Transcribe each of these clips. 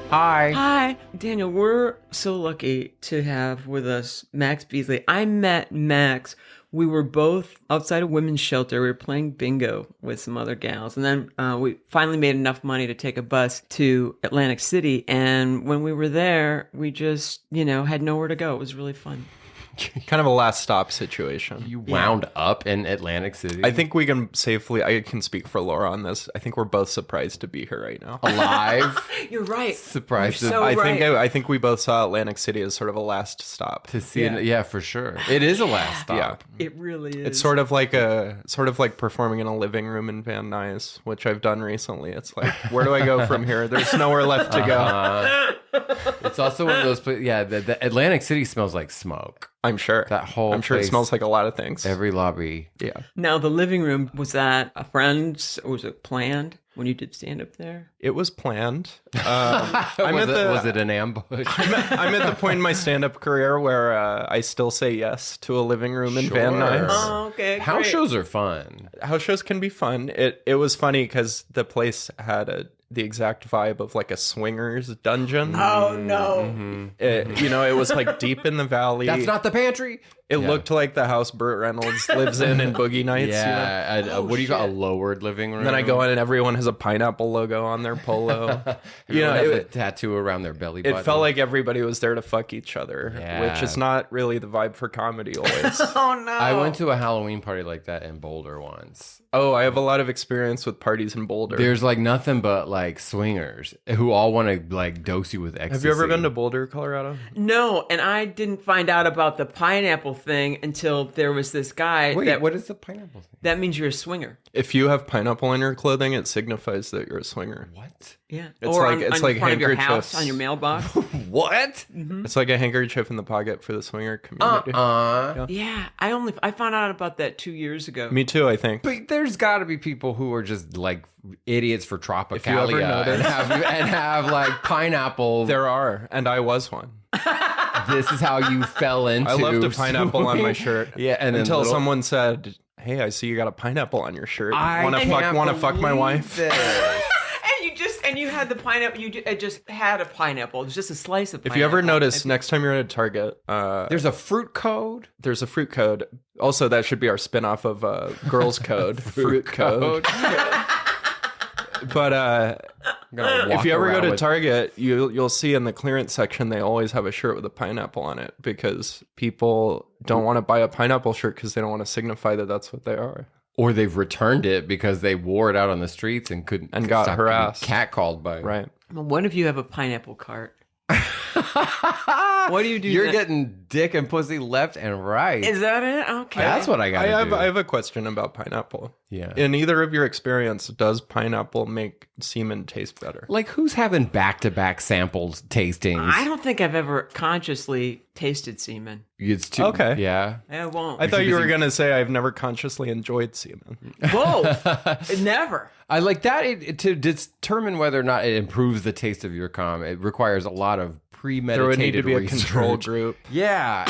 Hi. Hi. Daniel, we're so lucky to have with us Max Beasley. I met Max. We were both outside a women's shelter. We were playing bingo with some other gals. And then we finally made enough money to take a bus to Atlantic City. And when we were there, we just, had nowhere to go. It was really fun. Kind of a last stop situation. You wound up in Atlantic City? I think we can safely, I can speak for Laura on this. I think we're both surprised to be here right now. Alive? You're right. Surprised. You're so I right. think we both saw Atlantic City as sort of a last stop. To see it. Yeah, for sure. It is a last stop. Yeah. It really is. It's sort of like performing in a living room in Van Nuys, which I've done recently. It's like, where do I go from here? There's nowhere left to go. It's also one of those places. Yeah, the Atlantic City smells like smoke. I'm sure. I'm sure it smells like a lot of things. Every lobby. Yeah. Now, the living room, was that a friend's or was it planned when you did stand up there? It was planned. Was it an ambush? I'm at the point in my stand-up career where I still say yes to a living room in Van Nuys. Oh, okay. House great. shows are fun. House shows can be fun. It was funny because the place had the exact vibe of like a swingers dungeon. Oh, no. It was like deep in the valley. That's not the pantry. It looked like the house Burt Reynolds lives in Boogie Nights. Yeah. What do you call a lowered living room? And then I go in and everyone has a pineapple logo on their polo. Has a tattoo around their belly button. It felt like everybody was there to fuck each other, which is not really the vibe for comedy always. Oh, no. I went to a Halloween party like that in Boulder once. Oh, I have a lot of experience with parties in Boulder. There's like nothing but like swingers who all want to like dose you with ecstasy. Have you ever been to Boulder, Colorado? No, and I didn't find out about the pineapple thing until there was this guy. Wait, what is the pineapple thing? That means you're a swinger. If you have pineapple on your clothing, it signifies that you're a swinger. What? Yeah. It's or like- on, it's on like front of your house, handkerchiefs. on your mailbox. What? It's like a handkerchief in the pocket for the swinger community. Yeah, I found out about that 2 years ago. Me too, I think. But there's got to be people who are just like idiots for Tropicalia ever noticed. and have like pineapple. There are, and I was one. This is how you fell into. I left a pineapple on my swimming. shirt. Yeah, and then until little- someone said, "Hey, I see you got a pineapple on your shirt. I Want to fuck my wife?" And you had the pineapple. You just had a pineapple. It was just a slice of If pineapple. you ever notice, next time you're at a Target, There's a fruit code. there's a fruit code. Also, that should be our spinoff of Girls Code, Fruit Code. But if you ever go to Target, you'll see in the clearance section they always have a shirt with a pineapple on it because people don't want to buy a pineapple shirt because they don't want to signify that that's what they are. Or they've returned it because they wore it out on the streets and couldn't And got stop harassed. getting catcalled by Right. Well, what if you have a pineapple cart? What do you do? You're then? getting dick and pussy left and right. Is that it? Okay. That's what I got to do. I have a question about pineapple. Yeah. In either of your experience, does pineapple make semen taste better? Like, who's having back-to-back samples tastings? I don't think I've ever consciously tasted semen. It's too... Okay. Yeah. I won't. I thought you were going to say I've never consciously enjoyed semen. Both. Never. I like that. To determine whether or not it improves the taste of your cum, it requires a lot of premeditated There would need to be a research. control group. Yeah,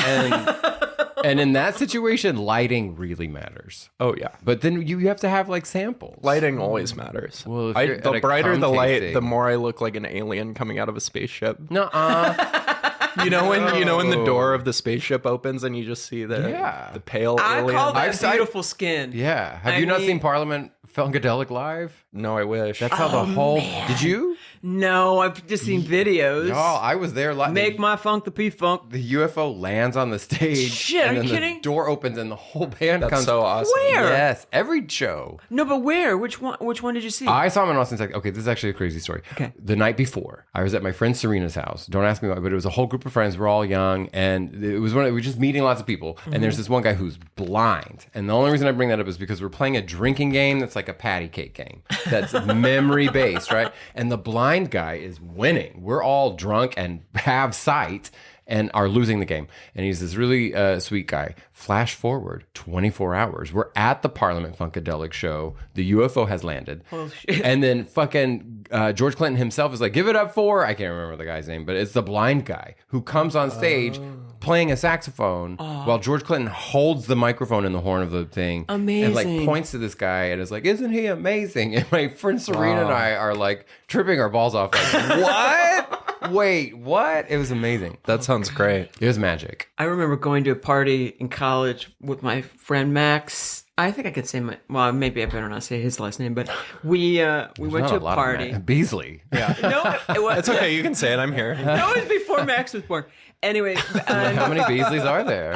and in that situation, lighting really matters. Oh, yeah. But then you have to have like samples. Lighting always matters. Well, if you're at the a brighter cum the light, tasting- the more I look like an alien coming out of a spaceship. Nuh-uh. You know when the door of the spaceship opens and you just see the pale I alien? call that I've- beautiful skin. Yeah. Have I you not mean- seen Parliament Funkadelic live? No, I wish. That's how the whole... Did you? No, I've just seen videos. Oh, I was there. Make my funk the P-funk. The UFO lands on the stage. Shit, and are you then kidding? The door opens and the whole band That's comes. so awesome. Where? Yes, every show. No, but where? Which one did you see? I saw him in Austin, Texas. Okay, this is actually a crazy story. Okay. The night before, I was at my friend Serena's house. Don't ask me why, but it was a whole group of friends. We're all young, and it was we were just meeting lots of people. And there's this one guy who's blind. And the only reason I bring that up is because we're playing a drinking game that's like a patty cake game. That's memory based, right? And the blind guy is winning. We're all drunk and have sight and are losing the game. And he's this really sweet guy. Flash forward 24 hours. We're at the Parliament Funkadelic show. The UFO has landed. Oh, shit. And then fucking George Clinton himself is like, give it up for, I can't remember the guy's name, but it's the blind guy who comes on stage playing a saxophone while George Clinton holds the microphone in the horn of the thing. Amazing. And like points to this guy and is like, isn't he amazing? And my friend Serena and I are like tripping our balls off like, what? Wait, what? It was amazing. That sounds great. It was magic. I remember going to a party in college with my friend Max. I think I could say maybe I better not say his last name, but we went to a party. Beasley. Yeah. No, it was. It's okay. You can say it. I'm here. No, it was before Max was born. Anyway, How many Beasleys are there?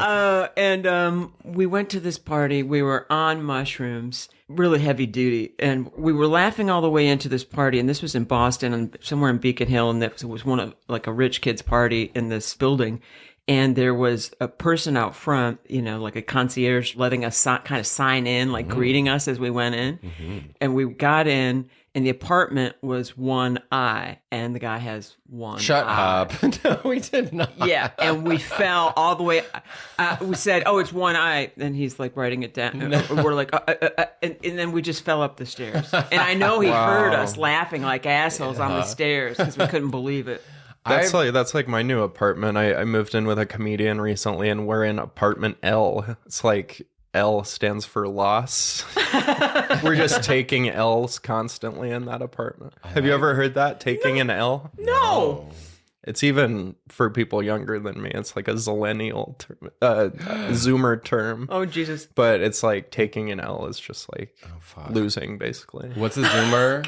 and we went to this party. We were on mushrooms, really heavy duty, and we were laughing all the way into this party. And this was in Boston, and somewhere in Beacon Hill, and it was one of like a rich kid's party in this building. And there was a person out front, like a concierge, letting us kind of sign in, like greeting us as we went in. Mm-hmm. And we got in, and the apartment was one eye, and the guy has one Shut eye. up. No, we did not. Yeah, and we fell all the way. We said, "Oh, it's one eye," and he's like writing it down. No. We're like, and then we just fell up the stairs. And I know he heard us laughing like assholes on the stairs because we couldn't believe it. That's like my new apartment. I moved in with a comedian recently, and we're in apartment L. It's like L stands for loss. We're just taking L's constantly in that apartment. Have you ever heard that? Taking an L? No. It's even for people younger than me. It's like a zillennial term, Zoomer term. Oh, Jesus. But it's like taking an L is just like losing, basically. What's a Zoomer?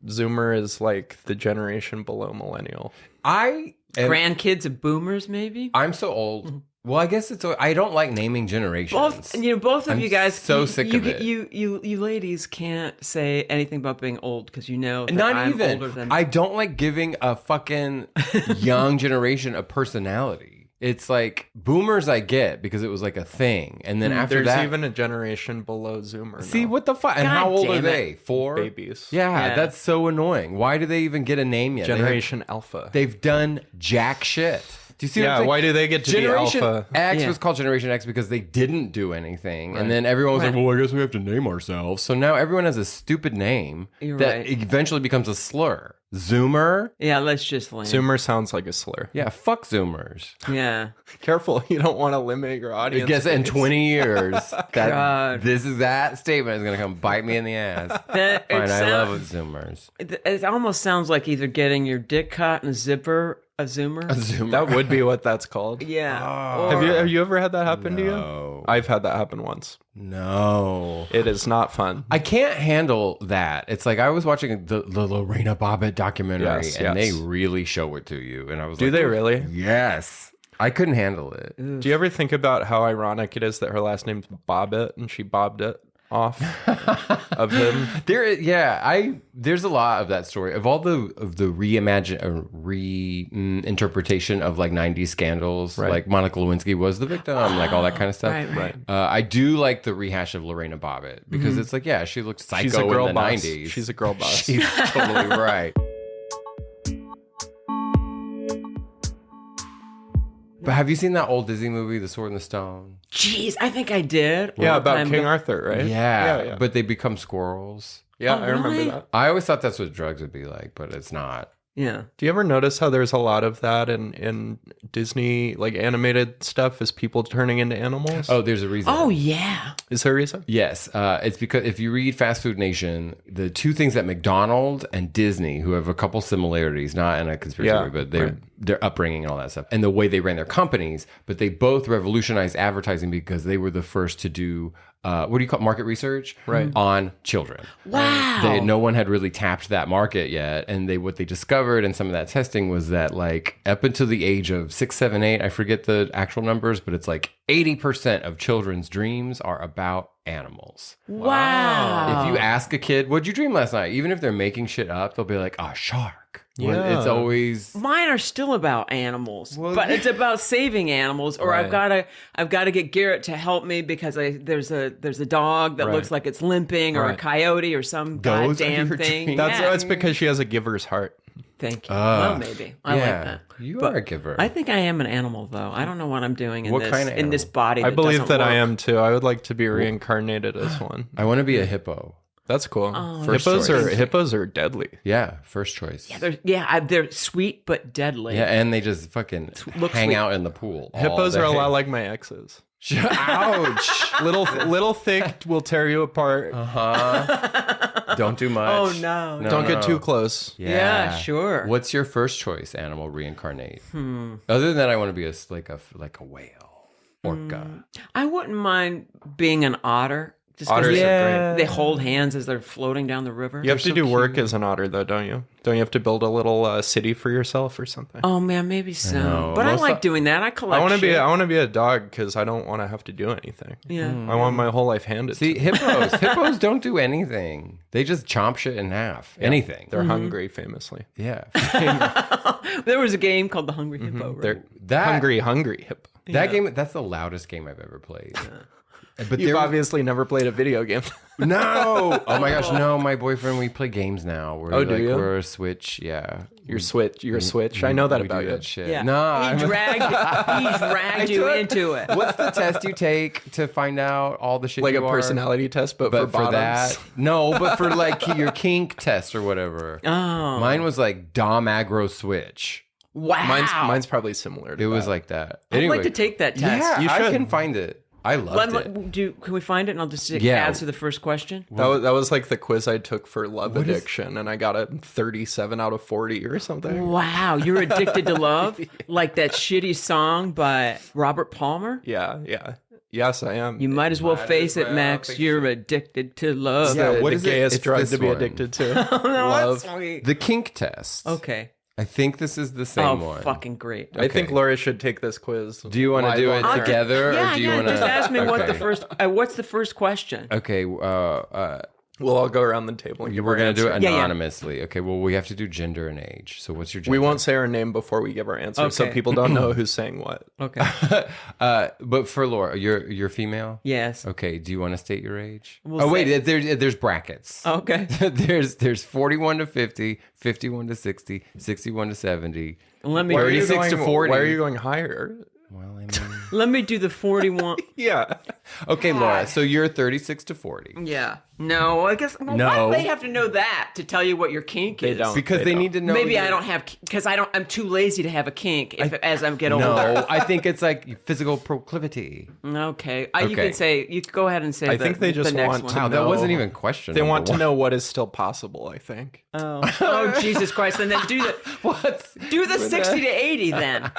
Zoomer is like the generation below millennial. Grandkids of boomers, maybe? I'm so old. Well, I guess I don't like naming generations. Both of you guys. So sick of it. You ladies can't say anything about being old because that Not I'm even. older than. I don't like giving a fucking young generation a personality. It's like boomers I get because it was like a thing. And then after there's that. There's even a generation below Zoomer. See, now. What the fuck? And God how old are damn they? it. 4? Babies. Yeah, that's so annoying. Why do they even get a name yet? Generation Alpha. They've done jack shit. Do you see what I'm saying? Why do they get to Generation be Alpha? X was called Generation X because they didn't do anything. Right. And then everyone was like, well, I guess we have to name ourselves. So now everyone has a stupid name that eventually becomes a slur. Zoomer? Yeah, let's just land. Zoomer sounds like a slur. Yeah, fuck Zoomers. Yeah. Careful, you don't want to limit your audience. I guess in 20 years, that statement is going to come bite me in the ass. Fine, I love it, Zoomers. It almost sounds like either getting your dick caught in a zipper. A Zoomer? A Zoomer. That would be what that's called. Yeah. Oh. Have you ever had that happen to you? I've had that happen once. No. It is not fun. I can't handle that. It's like I was watching the Lorena Bobbit documentary and they really show it to you. And I was Do they really? Yes. I couldn't handle it. Do you ever think about how ironic it is that her last name's Bobbit and she bobbed it off of him? There's a lot of that story of all the reinterpretation of like 90s scandals. Right. Like Monica Lewinsky was the victim, like all that kind of stuff. Right. I do like the rehash of Lorena Bobbit because it's like, yeah, she looked psycho in the 90s. She's a girl boss. She's totally right. But have you seen that old Disney movie, The Sword and the Stone? Jeez, I think I did. Yeah, about King Arthur, right? Yeah, but they become squirrels. Yeah, I remember that. I always thought that's what drugs would be like, but it's not. Yeah. Do you ever notice how there's a lot of that in Disney, like animated stuff, is people turning into animals? Oh, there's a reason. Oh, yeah. Is there a reason? Yes. It's because if you read Fast Food Nation, the two things that McDonald's and Disney, who have a couple similarities, not in a conspiracy way, but their upbringing and all that stuff, and the way they ran their companies, but they both revolutionized advertising because they were the first to do what do you call it? Market research on children. Wow. No one had really tapped that market yet. And what they discovered in some of that testing was that like up until the age of 6, 7, 8, I forget the actual numbers, but it's like 80% of children's dreams are about animals. Wow. If you ask a kid, what'd you dream last night? Even if they're making shit up, they'll be like, a shark. Yeah. It's always mine are still about animals, but it's about saving animals. Or I've got to get Garrett to help me because there's a dog that looks like it's limping, or a coyote, or some goddamn thing. That's because she has a giver's heart. Thank you. Well, maybe I like that. You are a giver. I think I am an animal, though. I don't know what I'm doing in in this body. I believe that I am too. I would like to be reincarnated as one. I want to be a hippo. That's cool. Oh, Hippos are deadly. Yeah, first choice. Yeah, they're sweet but deadly. Yeah, and they just fucking hang out in the pool. Hippos are a lot like my exes. Ouch! little thick will tear you apart. Don't do much. Oh, no. Don't get too close. Yeah, sure. What's your first choice animal reincarnate? Other than that, I want to be like a whale, orca. I wouldn't mind being an otter. Just 'cause Otters they, are great. they hold hands as they're floating down the river. You have to do work as an otter, though, don't you? Don't you have to build a little city for yourself or something? Oh man, maybe so. know. But I Most like doing that. I collect. I want to be. shit. I want to be a dog because I don't want to have to do anything. Yeah. I want my whole life handed. See, to me. hippos don't do anything. They just chomp shit in half. Anything. They're hungry, famously. Yeah. There was a game called the Hungry Hippo. Right? They're That hungry hippo. That game. That's the loudest game I've ever played. But You've there- obviously never played a video game. No. Oh my gosh, no. My boyfriend, we play games now. Oh, do you? We're a Switch. Yeah. You're a Switch. I know that We do about you. that shit. Yeah. No. he dragged you into it. What's the test you take to find out all the shit Like you a are? personality test, but But for for bottoms. that, no. But for like your kink test or whatever. Oh. Mine was like Dom Aggro Switch. Wow. Mine's probably similar to It was that. like that. I'd like to take that test. Yeah, You I should. can find it. I loved it. Can we find it and I'll just Yeah. answer the first question? That was like the quiz I took for love addiction, and I got a 37 out of 40 or something. Wow, you're addicted to love? Like that shitty song by Robert Palmer? Yeah. Yes, I am. You might as well face it, Max. You're addicted to love. Yeah, the, what the is it? gayest It's drug this to be one. addicted to. No, Love. that's sweet. The kink test. Okay. I think this is the same Oh, one. fucking great. I think Laura should take this quiz. Do you want to do it together, Yeah, or do you yeah. want to? Just ask me what the Okay. first. What's the first question? Okay, We'll all go around the table and give we're our gonna do it answer. Yeah, yeah. anonymously. Okay, well, we have to do gender and age. So, what's your gender? We won't say our name before we give our answer, so Okay. people don't know who's saying what. Okay. But for Laura, you're female. Yes. Okay. Do you want to state your age? We'll wait, say- there's brackets. Okay. there's 41 to 50, 51 to 60, 61 to 70. Let me. Why are you 36 to going- 40. Why are you going higher? Well, I mean, Let me do the 41. Yeah. okay, Laura. So you're 36 to 40 Yeah. No, I guess. Well, No. Why do they have to know that to tell you what your kink is? don't. because they need to know. Maybe your- I don't have because I don't. I'm too lazy to have a kink as I get older. No, I think it's like physical proclivity. Okay. You Okay. can say. You can go ahead and say. I think they just the next want one. to Wow, that know- wasn't even question. They want to number know what is still possible, I think. Oh Jesus Christ! And then do the one. What's do the 60 to 80 then.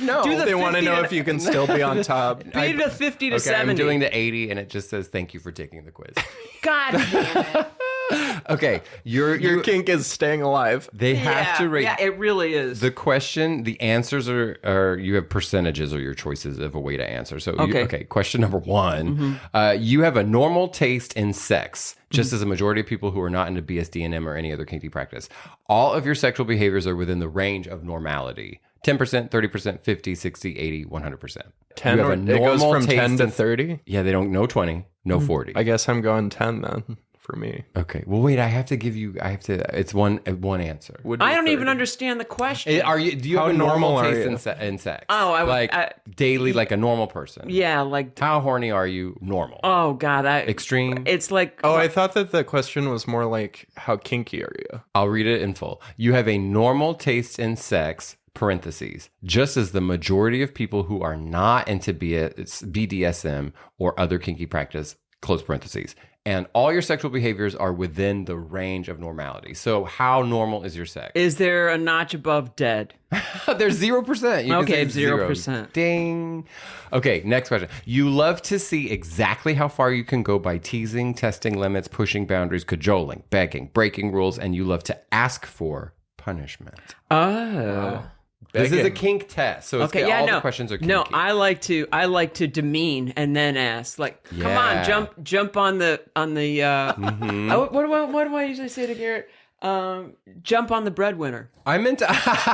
no? Do the They want to 50 know to- if you can still be on top. Be the 50 to Okay, 70. I'm doing the 80, and it just says thank you for taking the quiz. God damn it. Okay, Your kink is staying alive. They have to rate. Yeah, it really is. The question, the answers are you have percentages or your choices of a way to answer. So, Okay. question number one, you have a normal taste in sex, just as a majority of people who are not into BSD&M or any other kinky practice. All of your sexual behaviors are within the range of normality. 10%, 30%, 50, 60, 80, 100%. 10 You have or, a it goes normal from 10 taste to in- 30. Yeah, they don't, no 20, no 40. I guess I'm going 10 then for me. Okay, well, wait, it's one answer. Would be I don't 30. even understand the question. Do you How have a normal normal are taste you? in sex? Oh, like daily, like a normal person. Yeah, like How horny are you? Normal. oh god, Extreme. It's like Oh, I thought that the question was more like, how kinky are you? I'll read it in full. You have a normal taste in sex, parentheses, just as the majority of people who are not into BDSM or other kinky practice, close parentheses. And all your sexual behaviors are within the range of normality. So how normal is your sex? is there a notch above dead? There's 0%. You can Okay, say zero. 0%. Ding. Okay, next question. You love to see exactly how far you can go by teasing, testing limits, pushing boundaries, cajoling, begging, breaking rules, and you love to ask for punishment. Oh. This is a Begging. kink test, so it's Okay, yeah, all no. the questions are kinky. No, I like to demean and then ask. Like, come Yeah. on, jump on the what do I usually say to Garrett? Jump on the breadwinner. I'm into.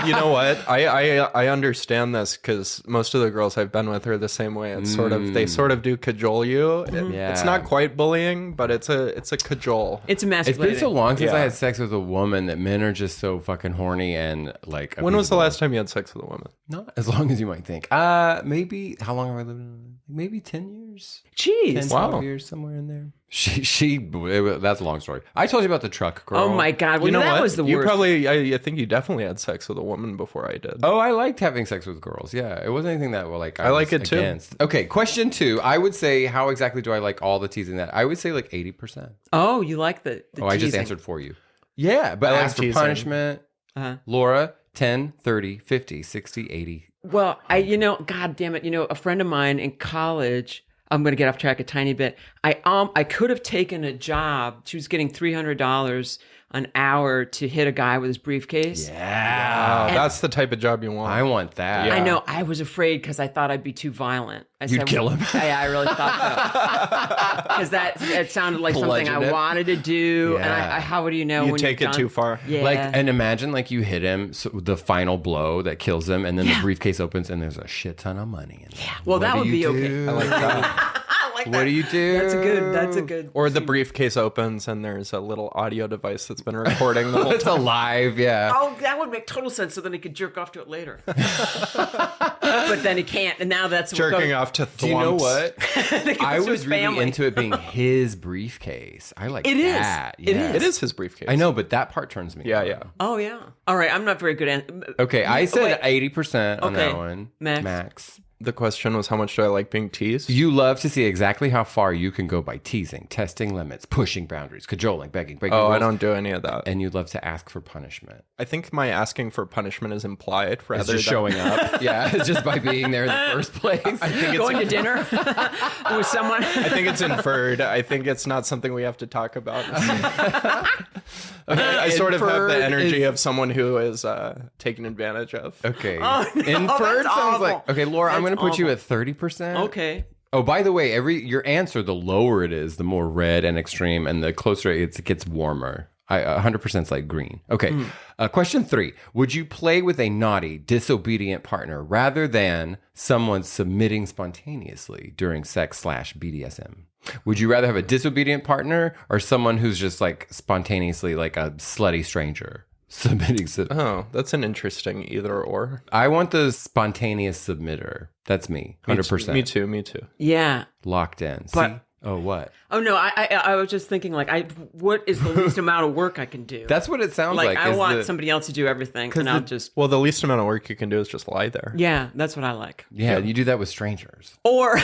You know what? I understand this because most of the girls I've been with are the same way. It's they sort of do cajole you. Yeah. It's not quite bullying, but it's a cajole. It's It's emasculating. been so long since I Yeah. had sex with a woman that men are just so fucking horny and like. When was the abusable. last time you had sex with a woman? Not as long as you might think. Maybe. How long have I lived? Maybe 10 years. years. 10, 12 years, somewhere in there. That's a long story. I told you about the truck girl. Oh my God. Well, that was the worst. I think you definitely had sex with a woman before I did. Oh, I liked having sex with girls. Yeah. It wasn't anything that I like was it too. against. Okay. Question 2. I would say, how exactly do I like all the teasing that? I would say like 80%. Oh, you like the Oh, I just teasing. answered for you. Yeah. But as for punishment, Laura, 10, 30, 50, 60, 80. Well, God damn it. A friend of mine in college, I'm going to get off track a tiny bit. I could have taken a job. She was getting $300 an hour to hit a guy with his briefcase. Yeah. Wow, that's the type of job you want. I want that. I know. I was afraid because I thought I'd be too violent. You'd kill him. Yeah, I really thought so. Because it sounded like something I wanted to do. Yeah. And how would you know you when take you're it done? too far. Yeah. And imagine you hit him, so the final blow that kills him, and then the briefcase opens and there's a shit ton of money in it. Yeah. Well, that would be okay. I like that. What do you do? That's a good. Or the briefcase opens and there's a little audio device that's been recording the whole It's time. alive, yeah. Oh, that would make total sense. So then he could jerk off to it later. But then he can't, and now that's Jerking off to thwumps. Do you know what? I was really into it being his briefcase. I like It is. that. It yes. It is his briefcase. I know, but that part turns me on. Yeah. Oh yeah. All right, I'm not very good at. Okay, I said Wait. 80% on Okay. that one. Max. The question was, how much do I like being teased? You love to see exactly how far you can go by teasing, testing limits, pushing boundaries, cajoling, begging, breaking rules. I don't do any of that. And you love to ask for punishment. I think my asking for punishment is implied rather It's just than showing up. Yeah, it's just by being there in the first place. I think Going to dinner with someone. I think it's inferred. I think it's not something we have to talk about. I sort of have the energy of someone who is taken advantage of. Okay. Oh, no, Inferred that's sounds awful. like, okay, Laura, I'm going to put you at 30%. Okay. Oh, by the way, your answer, the lower it is, the more red and extreme, and the closer it gets warmer. 100% is like green. Okay. Question 3. Would you play with a naughty, disobedient partner rather than someone submitting spontaneously during sex/BDSM? Would you rather have a disobedient partner or someone who's just spontaneously like a slutty stranger submitting? Oh, that's an interesting either or. I want the spontaneous submitter. That's me. 100%. Me too. Yeah. Locked in. But- See? Oh, what? Oh no, I was just thinking what is the least amount of work I can do? That's what it sounds like. I want somebody else to do everything, and I'll just. Well, the least amount of work you can do is just lie there. Yeah, that's what I like. Yeah, you do that with strangers. Or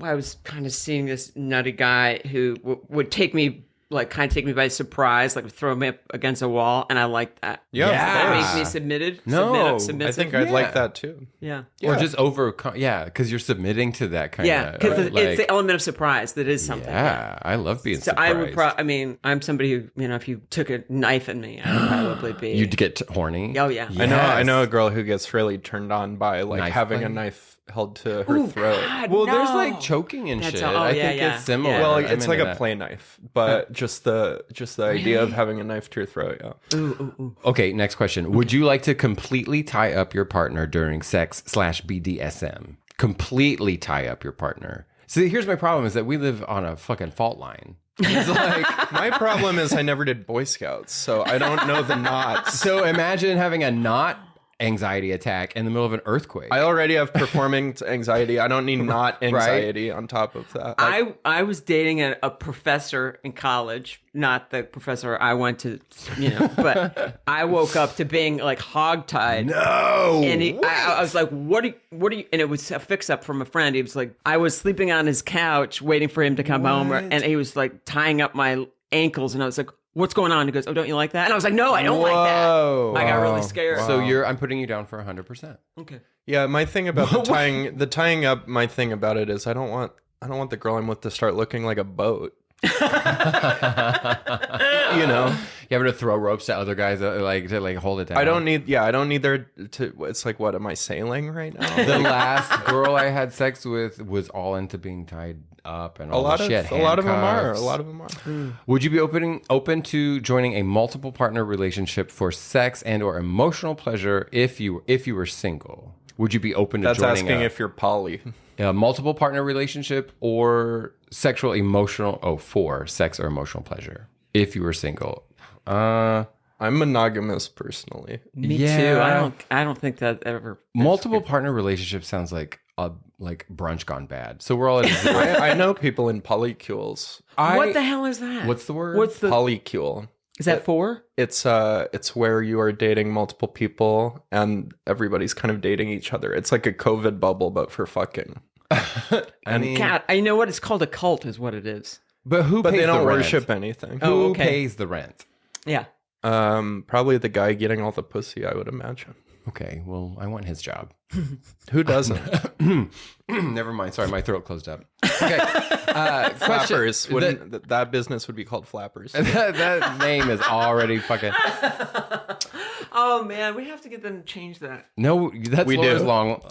I was kind of seeing this nutty guy who would take me by surprise, throw me up against a wall, and I like that. Yeah. That makes me submitted. No, submissive. I think I'd like that too. Yeah. Or just because you're submitting to that kind of. Yeah, because it's the element of surprise that is something. Yeah, I love being So surprised. I would I'm somebody who, if you took a knife at me, I would probably be. You'd get horny. Oh yeah. I know a girl who gets really turned on by having play? a knife held to her throat. God, Well, no. there's choking and shit. all- I yeah, think yeah. it's similar. Yeah. Well, I'm it's into like a that. play knife, but just the idea of having a knife to your throat. Yeah. Ooh. Okay, next question. Would you like to completely tie up your partner during sex/BDSM? Completely tie up your partner. See, here's my problem is that we live on a fucking fault line. It's My problem is I never did Boy Scouts, so I don't know the knots. so imagine having a knot anxiety attack in the middle of an earthquake. I already have performance anxiety. I don't need not anxiety on top of that. I was dating a professor in college, not the professor I went to, but I woke up to being hogtied. No. And I was like, what are you, and it was a fix up from a friend. He was like, I was sleeping on his couch waiting for him to come home, and he was tying up my ankles, and I was like, what's going on? He goes, oh, don't you like that? And I was like, no, I don't like that. I got really scared. So I'm putting you down for 100%. Okay. Yeah, my thing about the tying up, my thing about it is I don't want the girl I'm with to start looking like a boat. You ever to throw ropes to other guys to hold it down? I don't need there to. It's like, what am I sailing right now? The last girl I had sex with was all into being tied up and all the shit. A lot of them are. Mm. Would you be open to joining a multiple partner relationship for sex and or emotional pleasure if you were single? Would you be open to That's joining asking if you're poly. a multiple partner relationship or sexual emotional for sex or emotional pleasure if you were single? I'm monogamous personally. Me Yeah. too. I don't think that ever. Multiple partner relationship sounds like like brunch gone bad. So we're all at a zero. I know people in polycules. What the hell is that? What's the word? What's the Polycule. Is that for? It's where you are dating multiple people and everybody's kind of dating each other. It's like a COVID bubble, but for fucking. I mean, God, I know what it's called. A cult is what it is. but who? But pays they don't the rent? worship anything. Oh, Who okay. pays the rent? Yeah. Probably the guy getting all the pussy, I would imagine. Okay, well, I want his job. Who doesn't? Never mind. Sorry, my throat closed up. Okay. Question. Flappers. That business would be called Flappers. That name is already fucking. Oh man, we have to get them to change that. No, that's We Laura's do. long.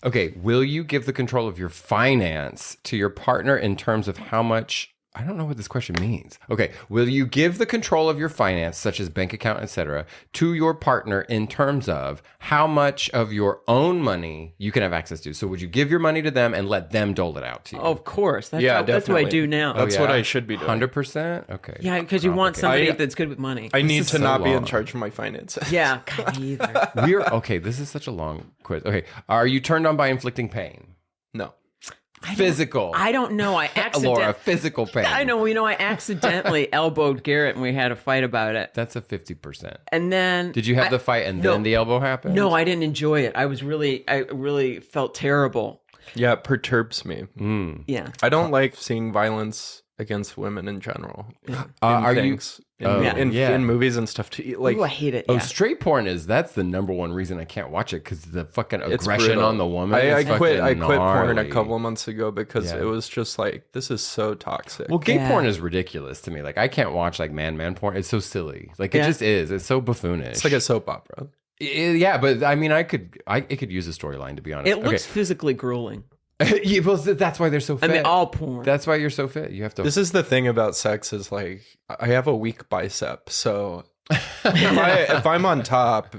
Okay, will you give the control of your finance to your partner in terms of how much? I don't know what this question means. Okay, will you give the control of your finance, such as bank account, etc., to your partner in terms of how much of your own money you can have access to? So would you give your money to them and let them dole it out to you? Of course. That's Yeah, that's what I definitely. do now. That's what I should be doing. 100%? Okay. Yeah, because you want Complicated. somebody that's good with money. I need is to so not be in long. charge of my finances. Yeah, God, me either. Okay, this is such a long quiz. Okay, are you turned on by inflicting pain? No. Physical. I don't know. I accidentally. Laura, physical pain. I know. I accidentally elbowed Garrett, and we had a fight about it. That's a 50%. And then Did you have the fight and no. then the elbow happened? No, I didn't enjoy it. I really felt terrible. Yeah, it perturbs me. Yeah. I don't like seeing violence against women in general. Are things. you? In movies and stuff too. Like, Ooh, I hate it. Oh, Yeah. straight porn that's the number one reason I can't watch it because the fucking it's aggression brutal. on the woman. I is quit fucking porn a gnarly. couple of months ago because Yeah. it was just like, this is so toxic. Well, gay Yeah. porn is ridiculous to me. Like I can't watch like man porn. It's so silly. Like it Yeah. just is. It's so buffoonish. it's like a soap opera. Yeah, but I mean, it could use a storyline to be honest. It looks physically grueling. Yeah, well, that's why they're so fit. I mean, all porn. That's why you're so fit. You have to. This is the thing about sex is like, I have a weak bicep. So if I'm on top,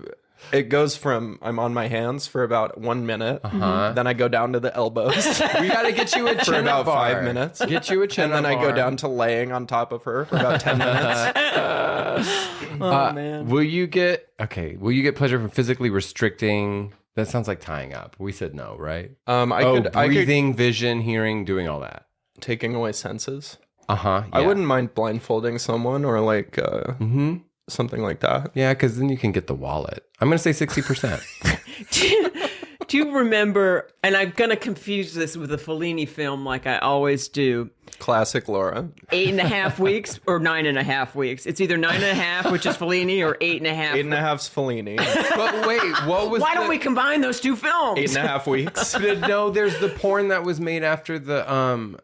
it goes from I'm on my hands for about 1 minute. Then I go down to the elbows we got to get you a for chin about bar. 5 minutes. Get you a chin And then I go bar. down to laying on top of her for about 10 minutes. Man. Will you get pleasure from physically restricting? That sounds like tying up. We said no, right? I could breathing, vision, hearing, doing all that. taking away senses. Yeah. I wouldn't mind blindfolding someone or like something like that. Yeah, because then you can get the wallet. I'm going to say 60%. Do you remember? And I'm gonna confuse this with a Fellini film, like I always do. Classic Laura. 8.5 weeks or 9.5 weeks. It's either 9.5, which is Fellini, or 8.5. 8.5's Fellini. But wait, what was Why don't we combine those two films? 8.5 weeks. No, there's the porn that was made after the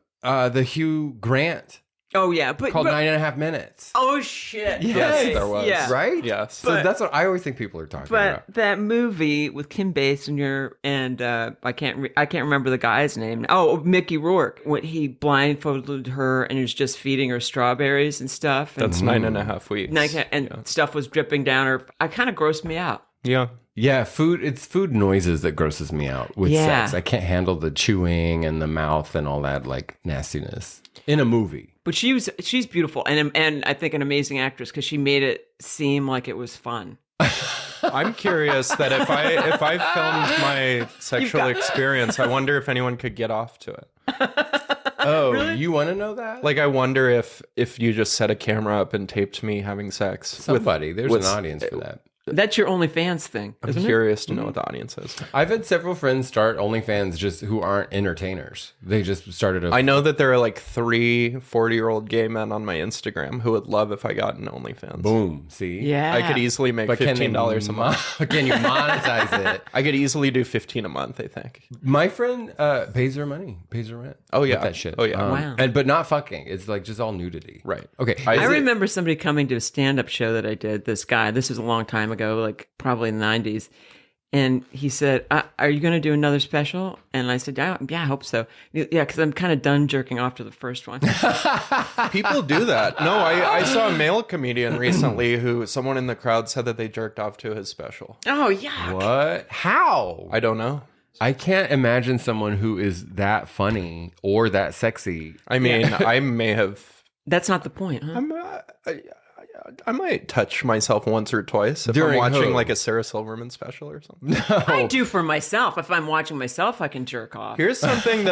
Hugh Grant Oh yeah, but called 9.5 Minutes. Oh shit! Yes, there was. Yeah. Right? Yes. So But- that's what I always think people are talking But about. that movie with Kim Basinger and I can't remember the guy's name. Oh, Mickey Rourke. When he blindfolded her and was just feeding her strawberries and stuff. And, That's 9.5 weeks. and stuff was dripping down her. I kind of grossed me out. Yeah. Yeah, it's food noises that grosses me out with Yeah. sex. I can't handle the chewing and the mouth and all that like nastiness in a movie. But she's beautiful and I think an amazing actress because she made it seem like it was fun. I'm curious that if I filmed my sexual experience, I wonder if anyone could get off to it. Oh, you want to know that? Like, I wonder if you just set a camera up and taped me having sex. Somebody, there's an audience for that. That's your OnlyFans thing, I'm isn't it? curious to know what the audience is. I've had several friends start OnlyFans just who aren't entertainers. They just started I know that there are like 3 40-year-old gay men on my Instagram who would love if I got an OnlyFans. boom. See, Yeah. I could easily make But can they $15 a month. Can you monetize it? I could easily do 15 a month, I think. My friend pays her money, pays her rent. Oh, yeah. with that shit. Oh, yeah. Wow. but not fucking. It's like just all nudity. Right. Okay. I remember somebody coming to a stand-up show that I did. This guy, this was a long time ago, like probably in the 90s. And he said, are you going to do another special? And I said, yeah, I hope so. Yeah, because I'm kind of done jerking off to the first one. People do that. No, I saw a male comedian recently who someone in the crowd said that they jerked off to his special. Oh, yeah. What? How? I don't know. I can't imagine someone who is that funny or that sexy. I mean, I may have. That's not the point, huh? I might touch myself once or twice if During I'm watching who? like a Sarah Silverman special or something. I do for myself. If I'm watching myself, I can jerk off. Here's something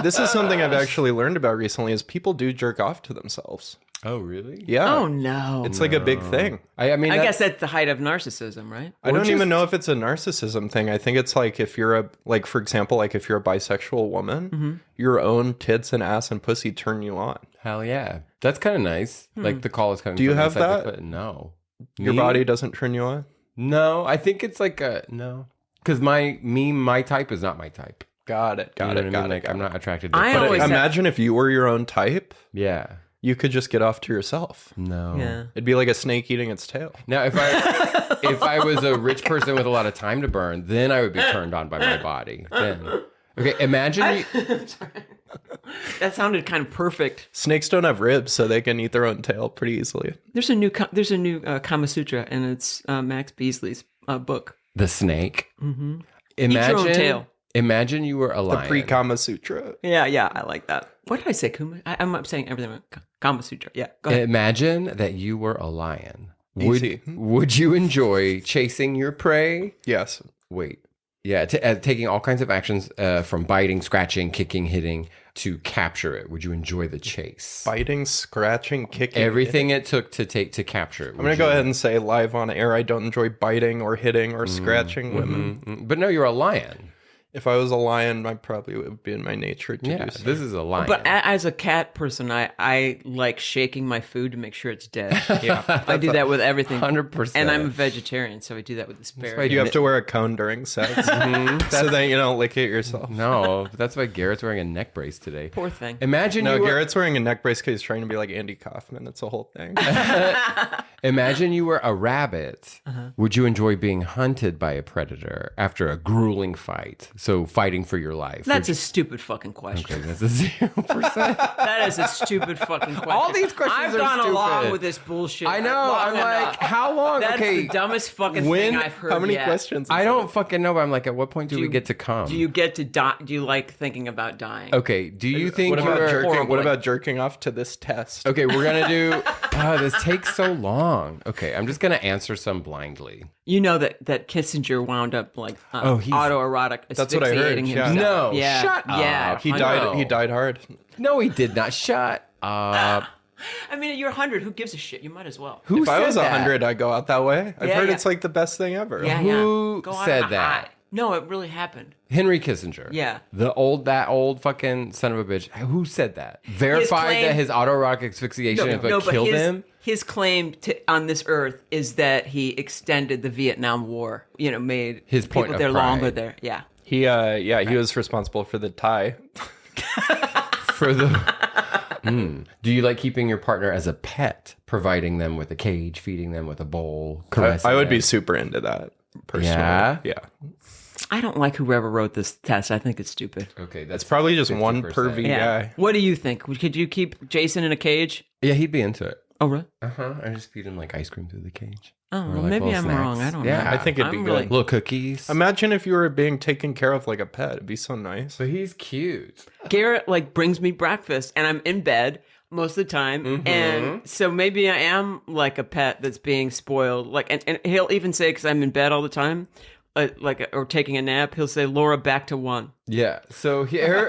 this is something I've actually learned about recently is people do jerk off to themselves. Oh, really? Yeah. Oh no. It's like a big thing. I mean, I guess that's the height of narcissism, right? I don't even know if it's a narcissism thing. I think it's like if you're for example, like if you're a bisexual woman, your own tits and ass and pussy turn you on. hell yeah. That's kind of nice. Like the call is coming. Do you from have inside the that? clit. No. Your Me? body doesn't turn you on? No, I think it's like a no. Because my type is not my type. Got it. You know what I mean? Like I'm not attracted to. I but always have- Imagine if you were your own type, yeah. you could just get off to yourself. No. Yeah. It'd be like a snake eating its tail. Now, if I was a rich person with a lot of time to burn, then I would be turned on by my body. Then, okay, imagine That sounded kind of perfect. Snakes don't have ribs, so they can eat their own tail pretty easily. There's a new Kama Sutra, and it's Max Beasley's book. the snake. Mm-hmm. Imagine, Eat your own tail. Imagine you were a The lion. pre-Kama Sutra. Yeah, I like that. What did I say? I'm saying everything. Kama Sutra. Yeah, go ahead. Imagine that you were a lion. Easy. Would you enjoy chasing your prey? Yes. Wait. Yeah, taking all kinds of actions from biting, scratching, kicking, hitting to capture it. Would you enjoy the chase? Biting, scratching, kicking. Everything it took to capture it. I'm going to go ahead and say live on air, I don't enjoy biting or hitting or scratching women. But no, you're a lion. If I was a lion, I probably would be in my nature to Yeah, do so. this is a lion. But as a cat person, I like shaking my food to make sure it's dead. Yeah. I do that with everything. 100%. And I'm a vegetarian, so I do that with asparagus. You have to wear a cone during sex so that you don't lick it yourself. No, that's why Garrett's wearing a neck brace today. Poor thing. Imagine No, you were, Garrett's wearing a neck brace because he's trying to be like Andy Kaufman. It's a whole thing. Imagine you were a rabbit. Would you enjoy being hunted by a predator after a grueling fight? So fighting for your life. That's a stupid fucking question. Okay, that's a 0%. That is a stupid fucking question. All these questions I've are gone along stupid. with this bullshit. I know. long I'm like, enough. how long? That's okay, the dumbest fucking when- thing I've heard How many yet. questions? I don't fucking know. But I'm like, at what point do we get to come? Do you get to die? Do you like thinking about dying? Okay. Do you think What about you're jerking? horribly. What about jerking off to this test? Okay, we're gonna do. This takes so long. Okay, I'm just gonna answer some blindly. You know that Kissinger wound up like he's- autoerotic That's what I heard, asphyxiating yeah. himself. No, yeah. shut Yeah, up. He I died. know. He died hard. No, he did not. Shut up. I mean, you're 100. Who gives a shit? You might as well. Who If I said was that? 100, I'd go out that way. I've Yeah, heard yeah. it's like the best thing ever. Yeah, Who yeah. Go on said a that? high. No, it really happened. Henry Kissinger. Yeah. That old fucking son of a bitch. Who said that? Verified claim- that his autoerotic asphyxiation is what but killed him? his claim on this earth is that he extended the Vietnam War. You know, made His point people of there longer pride. there. Yeah. He was responsible for the tie. For the. Do you like keeping your partner as a pet, providing them with a cage, feeding them with a bowl, caressing I would be them? super into that. Personally. Yeah? Yeah. I don't like whoever wrote this test. I think it's stupid. Okay, that's It's probably just one 50%. pervy Yeah. guy. What do you think? Could you keep Jason in a cage? Yeah, he'd be into it. Oh, really? I just feed him like ice cream through the cage. Oh, Or, well, like, maybe little I'm snacks. wrong. I don't Yeah, know. I think it'd be I'm good. really- Little cookies. Imagine if you were being taken care of like a pet. It'd be so nice. But he's cute. Garrett like brings me breakfast, and I'm in bed most of the time, and so maybe I am like a pet that's being spoiled. Like, and he'll even say, because I'm in bed all the time, or taking a nap, he'll say, "Laura, back to 1." Yeah. So here,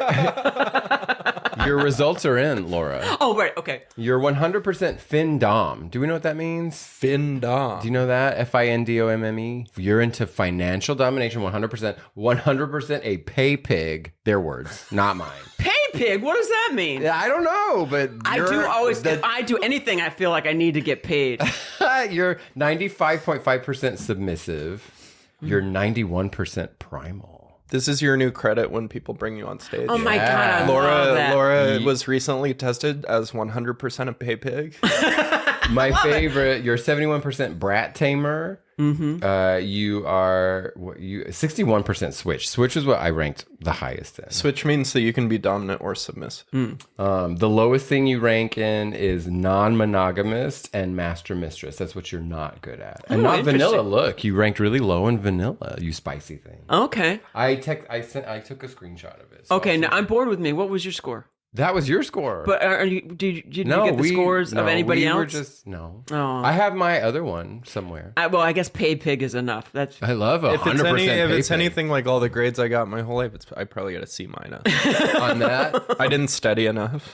your results are in, Laura. Oh, right, okay. You're 100% fin dom. Do we know what that means? Fin dom. Do you know that? FINDOMME. You're into financial domination. 100%. 100% a pay pig. Their words, not mine. Pay pig. What does that mean? I don't know, but I you're- do always. If I do anything, I feel like I need to get paid. You're 95.5% submissive. You're 91% primal. This is your new credit when people bring you on stage. Oh my god, I Laura love that. Laura was recently tested as 100% a pay pig. My favorite, you're 71% brat tamer. You are 61% switch. Switch is what I ranked the highest in. Switch means that you can be dominant or submissive. The lowest thing you rank in is non-monogamous and master mistress. That's what you're not good at. And not vanilla. interesting. Look, you ranked really low in vanilla. You spicy thing. Okay. I took a screenshot of it. So Okay, I'll now send I'm bored with me. What was your score? That was your score. But did you get the scores of anybody else? No. Oh. I have my other one somewhere. I guess Pay Pig is enough. I love 100%. If it's anything like all the grades I got my whole life, I probably got a C- on that. I didn't study enough.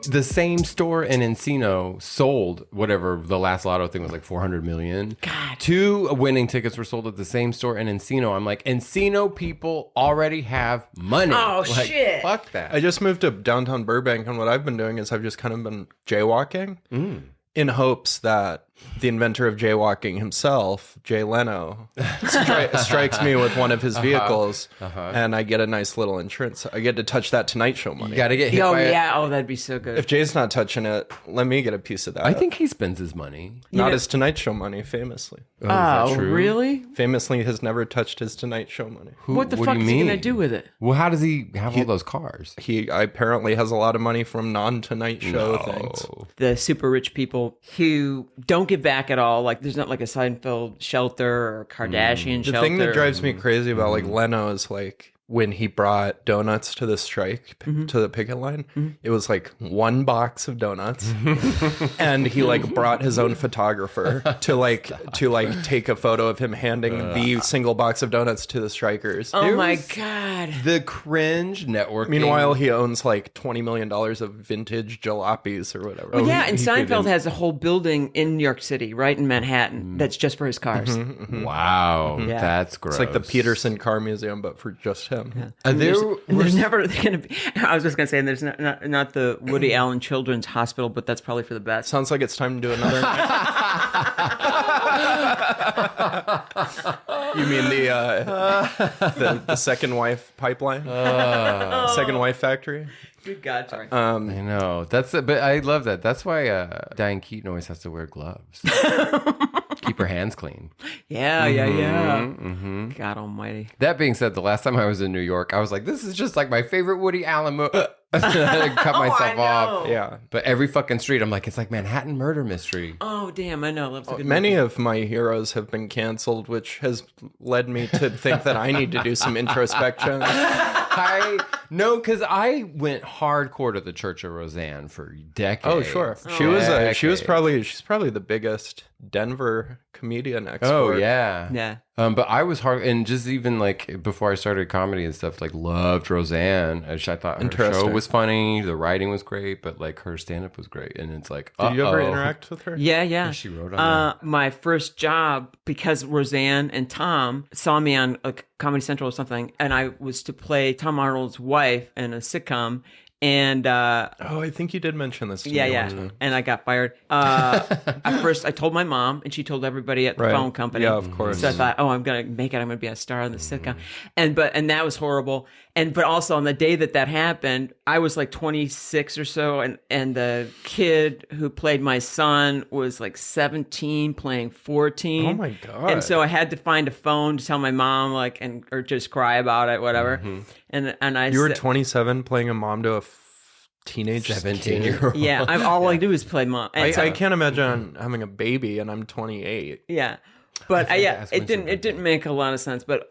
The same store in Encino sold whatever the last lotto thing was, like 400 million. God. 2 winning tickets were sold at the same store in Encino. I'm like, Encino people already have money. Oh, like, shit. Fuck that. I just moved to downtown Burbank, and what I've been doing is I've just kind of been jaywalking in hopes that the inventor of jaywalking himself, Jay Leno, strikes me with one of his vehicles, and I get a nice little insurance. I get to touch that Tonight Show money. You got to get hit by it. Oh, that'd be so good. If Jay's not touching it, let me get a piece of that. I think he spends his money. Not his Tonight Show money, famously. Oh, is that true? Really? Famously has never touched his Tonight Show money. What the fuck is he gonna do with it? Well, how does he have all those cars? He apparently has a lot of money from non-Tonight Show things. The super rich people who don't give back at all. Like, there's not like a Seinfeld shelter or Kardashian shelter. The thing that drives me crazy about like Leno is like when he brought donuts to the strike, to the picket line, it was like 1 box of donuts, and he like brought his own photographer to take a photo of him handing the single box of donuts to the strikers. Oh my God. The cringe networking. Meanwhile, he owns like $20 million of vintage jalapenos or whatever. Well, yeah, and Seinfeld has a whole building in New York City, right in Manhattan, that's just for his cars. Wow, Yeah. that's gross. It's like the Peterson Car Museum, but for just him. Yeah. There's never going to be. I was just going to say, and there's not the Woody Allen Children's Hospital, but that's probably for the best. Sounds like it's time to do another. You mean the second wife pipeline? Second wife factory? Good God, sorry. I know but I love that. That's why Diane Keaton always has to wear gloves. Keep her hands clean. Yeah. God almighty. That being said, the last time I was in New York, I was like, this is just like my favorite Woody Allen movie. I cut myself off. Yeah. But every fucking street, I'm like, it's like Manhattan Murder Mystery. Oh, damn, I know. That's a good Many of my heroes have been canceled, which has led me to think that I need to do some introspection. No, because I went hardcore to the Church of Roseanne for decades. Oh, sure. She's probably the biggest Denver comedian expert. Oh, yeah. Yeah. But I was hard, and just even like before I started comedy and stuff, like loved Roseanne. I thought her show was funny, the writing was great, but like her stand up was great. And it's like, did you ever interact with her? Yeah. She wrote on my first job, because Roseanne and Tom saw me on like Comedy Central or something, and I was to play Tom Arnold's wife in a sitcom. And I think you did mention this to me. Yeah. And I got fired. At first, I told my mom, and she told everybody at the phone company. Yeah, of course. So I thought, I'm gonna make it. I'm gonna be a star on the sitcom. And that was horrible. But also on the day that happened, I was like 26 or so, and the kid who played my son was like 17, playing 14. Oh my God. And so I had to find a phone to tell my mom, or just cry about it, whatever. And I You were 27 playing a mom to a teenage 17-year-old. Yeah, all I do is play mom. And I can't imagine having a baby and I'm 28. Yeah, but it didn't make a lot of sense. But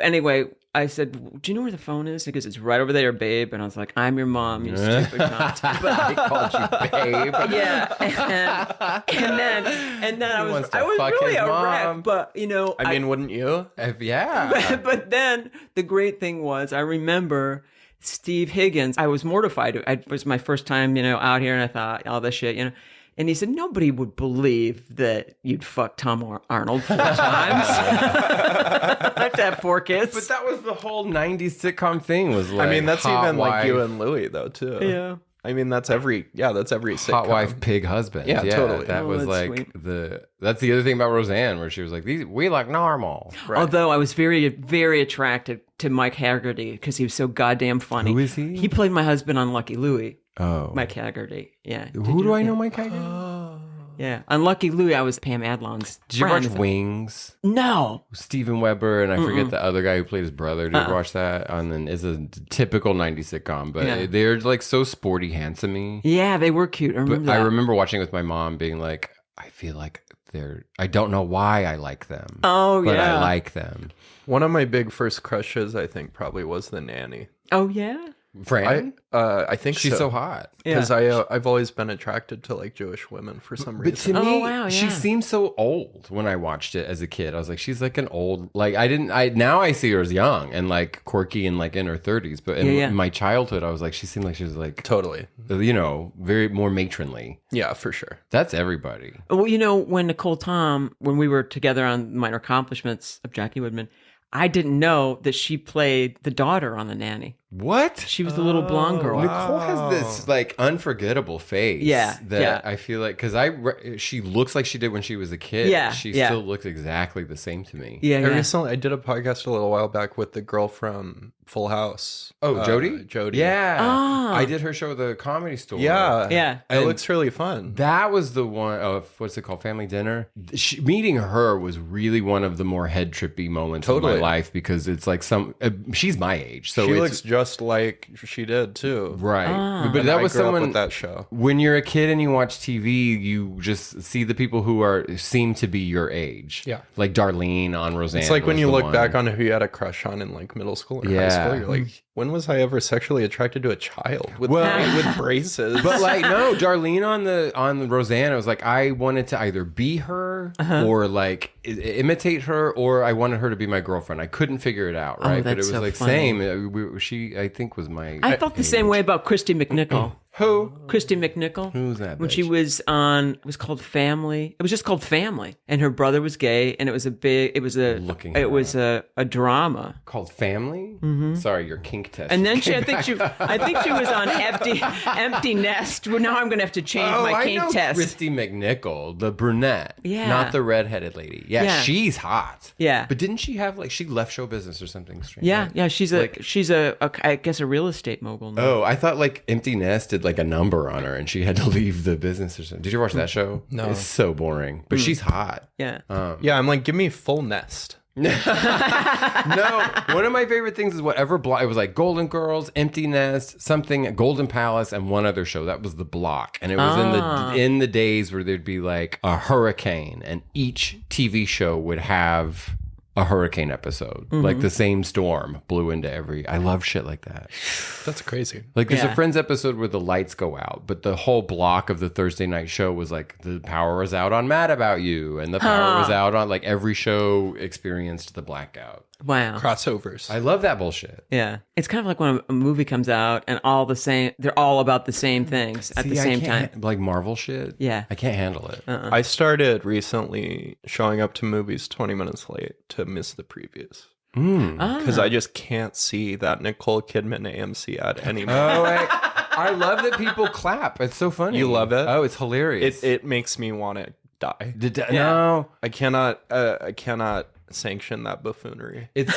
anyway, I said, "Do you know where the phone is?" Because it's right over there, babe. And I was like, "I'm your mom, you stupid cunt." But I called you babe. Yeah, and then I was really a wreck. But I mean, wouldn't you? Yeah. But then the great thing was, I remember Steve Higgins. I was mortified. It was my first time, out here, and I thought all this shit, And he said, nobody would believe that you'd fuck Tom Arnold 4 times. I have to have 4 kids. But that was the whole 90s sitcom thing was like, I mean, that's hot even wife, like you and Louie, though, too. Yeah. I mean, that's every sitcom. Hot wife, pig husband. Yeah, totally. That was that's like sweet. that's the other thing about Roseanne, where she was like, we like normal. Right. Although I was very, very attracted to Mike Haggerty because he was so goddamn funny. Who is he? He played my husband on Lucky Louie. Oh. Mike Haggerty. Yeah. Who do I know Mike Haggerty? Yeah. On Lucky Louie, I was Pam Adlon's Did you friend. watch Wings? No. Steven Weber, and I forget the other guy who played his brother. Did you ever watch that? And then it's a typical 90s sitcom, but they're like so sporty, handsome-y. Yeah, they were cute. I remember that. I remember watching it with my mom being like, I feel like I don't know why I like them. Oh, but yeah. I like them. One of my big first crushes, I think, probably was the nanny. Oh, yeah? Fran? I think She's so hot. because I've always been attracted to like Jewish women for some But reason. to me, wow, she yeah. seemed so old when I watched it as a kid. I was like, she's like an old, like now I see her as young and like quirky and like in her 30s. But in my childhood, I was like, she seemed like she was like, Totally. you know, very more matronly. Yeah, for sure. That's everybody. Well, you know, when Nicole Tom, when we were together on Minor Accomplishments of Jackie Woodman, I didn't know that she played the daughter on The Nanny. What? She was the little blonde girl. Nicole has this like unforgettable face. Yeah, that yeah. I feel like because she looks like she did when she was a kid. Yeah, she yeah. still looks exactly the same to me. Yeah, I did a podcast a little while back with the girl from Full House. Oh, Jody. Jody. Yeah, Ah. I did her show at the Comedy Store. Yeah. Yeah. It And looks really fun. That was the one of what's it called, Family Dinner. Meeting her was really one of the more head trippy moments of my life because it's like she's my age, so she it's, looks just like she did too. right. But And that I was grew up someone with that show. When you're a kid and you watch TV, you just see the people who seem to be your age. Yeah. Like Darlene on Roseanne. It's like when was you the look one. back on who you had a crush on in like middle school or high Yeah. school, you're like, when was I ever sexually attracted to a child with braces? But like no, Darlene on the Roseanne, I was like, I wanted to either be her or like imitate her, or I wanted her to be my girlfriend. I couldn't figure it out, right? But it that's was so like funny. same. She, I think, was my. I felt the same way about Christy McNichol. Who? Christy McNichol. Who's that When bitch? she was on, it was called Family. It was just called Family, and her brother was gay, and it was a drama. Called Family. Mm-hmm. Sorry, your kink test. And then I think she was on Empty Nest. Well, now I'm going to have to change my kink I know test. Christy McNichol, the brunette, Yeah. not the redheaded lady. Yeah, she's hot. Yeah. but didn't she have like she left show business or something strange? Yeah, right? yeah. She's I guess a real estate mogul now. Oh, I thought like Empty Nest did like a number on her and she had to leave the business or something. Did you watch that show? No. It's so boring. But she's hot. Yeah. yeah, I'm like, give me Full Nest. No, one of my favorite things is whatever block. It was like Golden Girls, Empty Nest, something, Golden Palace, and one other show. That was the block, and it was in the days where there'd be like a hurricane, and each TV show would have a hurricane episode. Like the same storm blew into every. I love shit like that. That's crazy. Like there's Yeah. a Friends episode where the lights go out, but the whole block of the Thursday night show was like the power was out on Mad About You, and the power was out on like every show experienced the blackout. Wow. Crossovers. I love that bullshit. Yeah. It's kind of like when a movie comes out and they're all about the same things at the See, I same can't- time. Like Marvel shit. Yeah. I can't handle it. I started recently showing up to movies 20 minutes late to miss the previews. Because I just can't see that Nicole Kidman AMC ad anymore. Oh, I love that people clap. It's so funny. You love it? Oh, it's hilarious. It makes me want to die. No, I cannot sanction that buffoonery. it's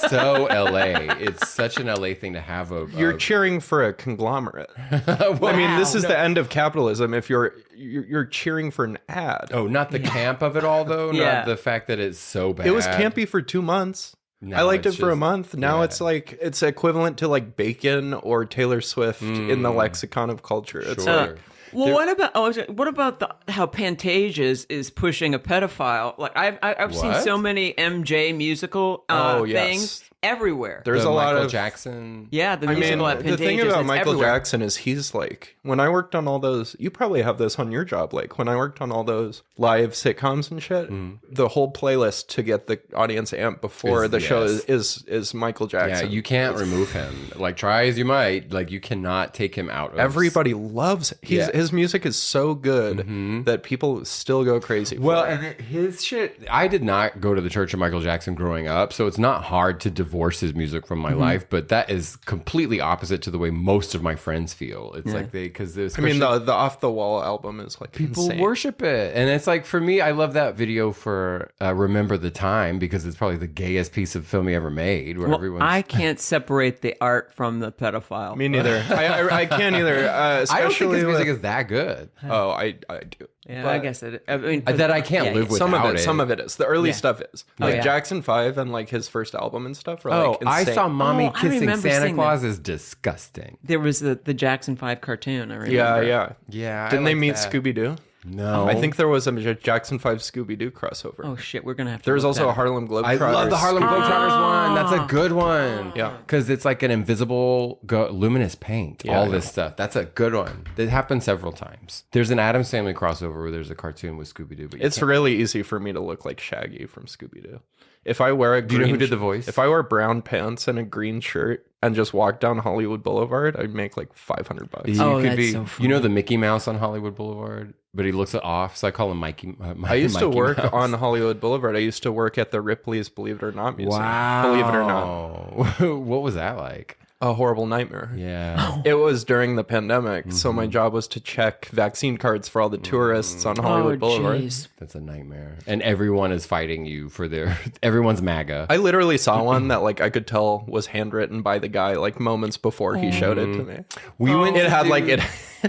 so LA. It's such an LA thing to have You're cheering for a conglomerate. I mean, this is the end of capitalism. If you're cheering for an ad. Oh, not the camp of it all though. Yeah. Not the fact that it's so bad. It was campy for 2 months. No, I liked it it's for a just- month. Now yeah. it's like it's equivalent to like bacon or Taylor Swift in the lexicon of culture. It's Sure. like, Well, what about how Pantasia is pushing a pedophile? Like I've seen What? so many MJ musical Oh, yes. things everywhere. there's The a lot Michael of Jackson. Yeah, the I mean, musical at Pantasia. the thing about it's Michael everywhere. Jackson is he's like, when I worked on all those, you probably have this on your job. Like when I worked on all those live sitcoms and shit, the whole playlist to get the audience amped before the show is Michael Yeah, Jackson. you can't remove him. Like try as you might, like you cannot take him out of Everybody loves his music is so good that people still go crazy. Well, for it. and his shit, I did not go to the church of Michael Jackson growing up, so it's not hard to divorce his music from my life, but that is completely opposite to the way most of my friends feel. It's like because I mean, the Off the Wall album is like people insane. worship it. And it's like, for me, I love that video for Remember the Time because it's probably the gayest piece of film he ever made where Well, everyone's... I can't separate the art from the pedophile. Me neither. I can't either. I don't think Especially his music with- is that good. Oh, I do. yeah, But I guess it. I mean, That I can't live some without of it. Some of it is. The early stuff is. Like yeah. Jackson 5 and like his first album and stuff are Oh, like I insane. saw Mommy Oh, I kissing remember Santa seeing Claus is disgusting. There was the Jackson 5 cartoon. I remember. Yeah, yeah. Yeah, Didn't they like meet that. Scooby Doo? No. I think there was a Jackson 5 Scooby-Doo crossover. Oh shit, we're gonna have to. There's look also that a up. Harlem Globetrotters. I love the Harlem Globetrotters one. That's a good one. Yeah. Because it's like an invisible luminous paint. Yeah, all I this know. stuff. That's a good one. It happened several times. There's an Addams Family crossover where there's a cartoon with Scooby-Doo. But It's really easy for me to look like Shaggy from Scooby-Doo. If I wear a Do you know green who did the voice? If I wear brown pants and a green shirt and just walk down Hollywood Boulevard, I'd make like $500. Oh, could that's be, so funny. you know the Mickey Mouse on Hollywood Boulevard, but he looks off, so I call him Mikey. I used to Mikey work Mouse. on Hollywood Boulevard. I used to work at the Ripley's Believe It or Not museum. Wow. Believe it or not. What was that like? A horrible nightmare. Yeah. It was during the pandemic, so my job was to check vaccine cards for all the tourists on Hollywood Boulevard. jeez. That's a nightmare. And everyone is fighting you for everyone's MAGA. I literally saw one that like I could tell was handwritten by the guy like moments before he showed it to me. We went It to had do- like it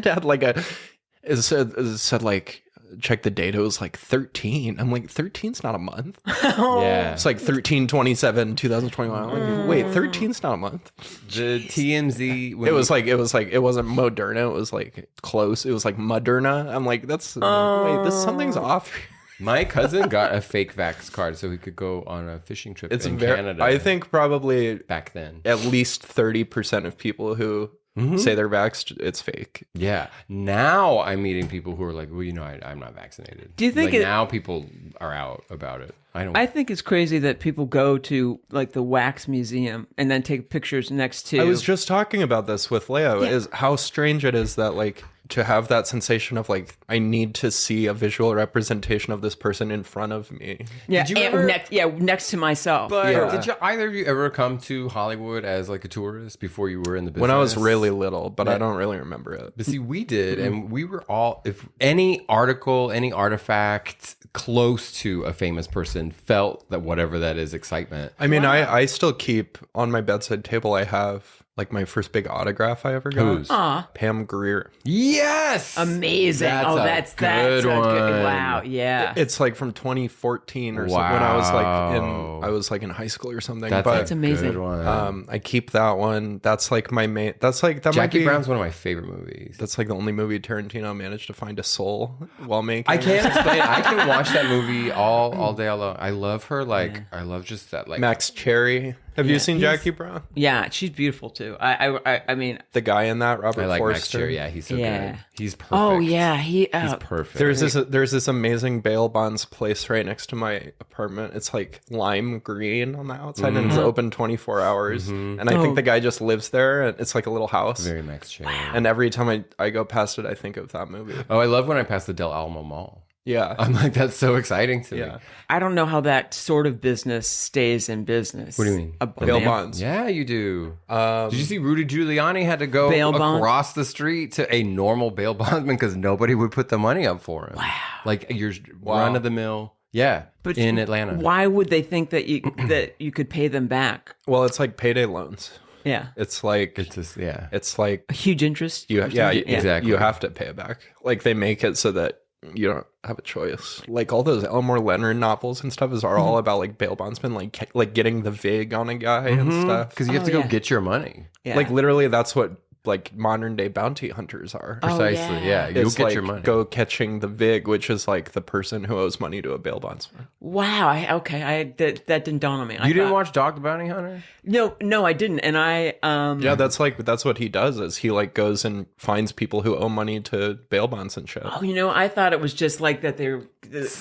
had like it said like check the date. It was like 13. I'm like 13's not a month. Yeah. It's like 13/27/2021. I'm like, wait, 13's not a month. The TMZ. when It was like it wasn't Moderna. It was like close. It was like Moderna. I'm like wait, something's off. My cousin got a fake vax card so he could go on a fishing trip It's in very. Canada. I think probably back then. at least 30% of people who say they're vaxxed, it's fake. Yeah. Now I'm meeting people who are like, well, I'm not vaccinated. Do you think like, it- now people are out about it? I think it's crazy that people go to like the wax museum and then take pictures next to. I was just talking about this with Leo. Is how strange it is that like to have that sensation of like I need to see a visual representation of this person in front of me. yeah, Did you and ever- next to myself. But Yeah. did either of you ever come to Hollywood as like a tourist before you were in the business? When I was really little, but I don't really remember it. But see, we did, and we were all, if any article, any artifact close to a famous person felt that whatever that is excitement. I mean, I still keep on my bedside table. I have like my first big autograph I ever got. Whose? Pam Grier. Yes! Amazing. That's That's a good one. Wow. Yeah. It's like from 2014 or something when I was like in high school or something. That's a amazing. good one. I keep that one. That's like my main. That's like that. Jackie might be, Brown's one of my favorite movies. That's like the only movie Tarantino managed to find a soul while making. I can't explain it. I can watch that movie all day long. I love her. Like, I love just that. Like, Max Cherry. Have you seen he's- Jackie Brown? Yeah, she's beautiful too. I mean, The guy in that, Robert I like Forster. Max Cherry. Yeah, he's so Yeah. good. He's perfect. oh yeah, He's perfect. There's this amazing bail bonds place right next to my apartment. It's like lime green on the outside and it's open 24 hours. And I think the guy just lives there and it's like a little house. very Max Cherry. And every time I go past it, I think of that movie. Oh, I love when I pass the Del Alamo Mall. Yeah. I'm like, that's so exciting to me. Yeah. I don't know how that sort of business stays in business. What do you mean? Bail bonds. Yeah, you do. Did you see Rudy Giuliani had to go Bail bond? across the street to a normal bail bondsman because nobody would put the money up for him? Wow. Like your run of the mill. Yeah. But in Atlanta. Why would they think that you could pay them back? Well, it's like payday loans. Yeah, It's like It's just, yeah. it's like a huge interest. exactly. You have to pay it back. Like they make it so that you don't have a choice. Like all those Elmore Leonard novels and stuff are all about like bail bondsmen, like getting the vig on a guy and stuff. Because you have Oh, to go yeah. get your money. Yeah. Like literally, that's what like modern day bounty hunters are. Precisely. yeah. Yeah. You'll It's get like your money. go catching the vig, which is like the person who owes money to a bail bondsman. Wow. That didn't dawn on me. You didn't watch Dog the Bounty Hunter? No, I didn't. And I Yeah, that's what he does is he like goes and finds people who owe money to bail bonds and shit. Oh, I thought it was just like that they're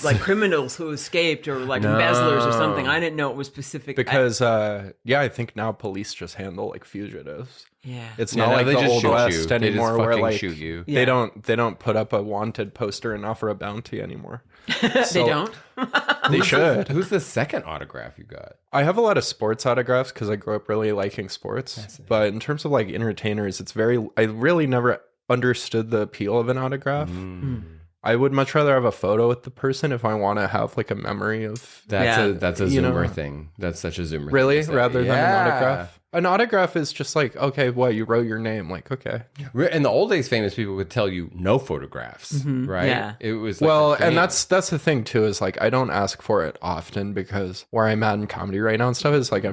like criminals who escaped or like embezzlers or something. I didn't know it was specific. Because I think now police just handle like fugitives. Yeah. It's Yeah, not no, like they the just old shoot west you. They just anymore where fucking like shoot you. they don't put up a wanted poster and offer a bounty anymore. They don't. They should. Who's the second autograph you got? I have a lot of sports autographs because I grew up really liking sports. But in terms of like entertainers, I really never understood the appeal of an autograph. I would much rather have a photo with the person if I want to have like a memory of That's a You know. Zoomer thing. That's such a Zoomer really thing to say. rather than an Yeah. autograph. An autograph is just like, okay, what, you wrote your name. Like, okay. In the old days, famous people would tell you no photographs, right? Yeah. It was like Well, a thing. and that's the thing too, is like I don't ask for it often because where I'm at in comedy right now and stuff is like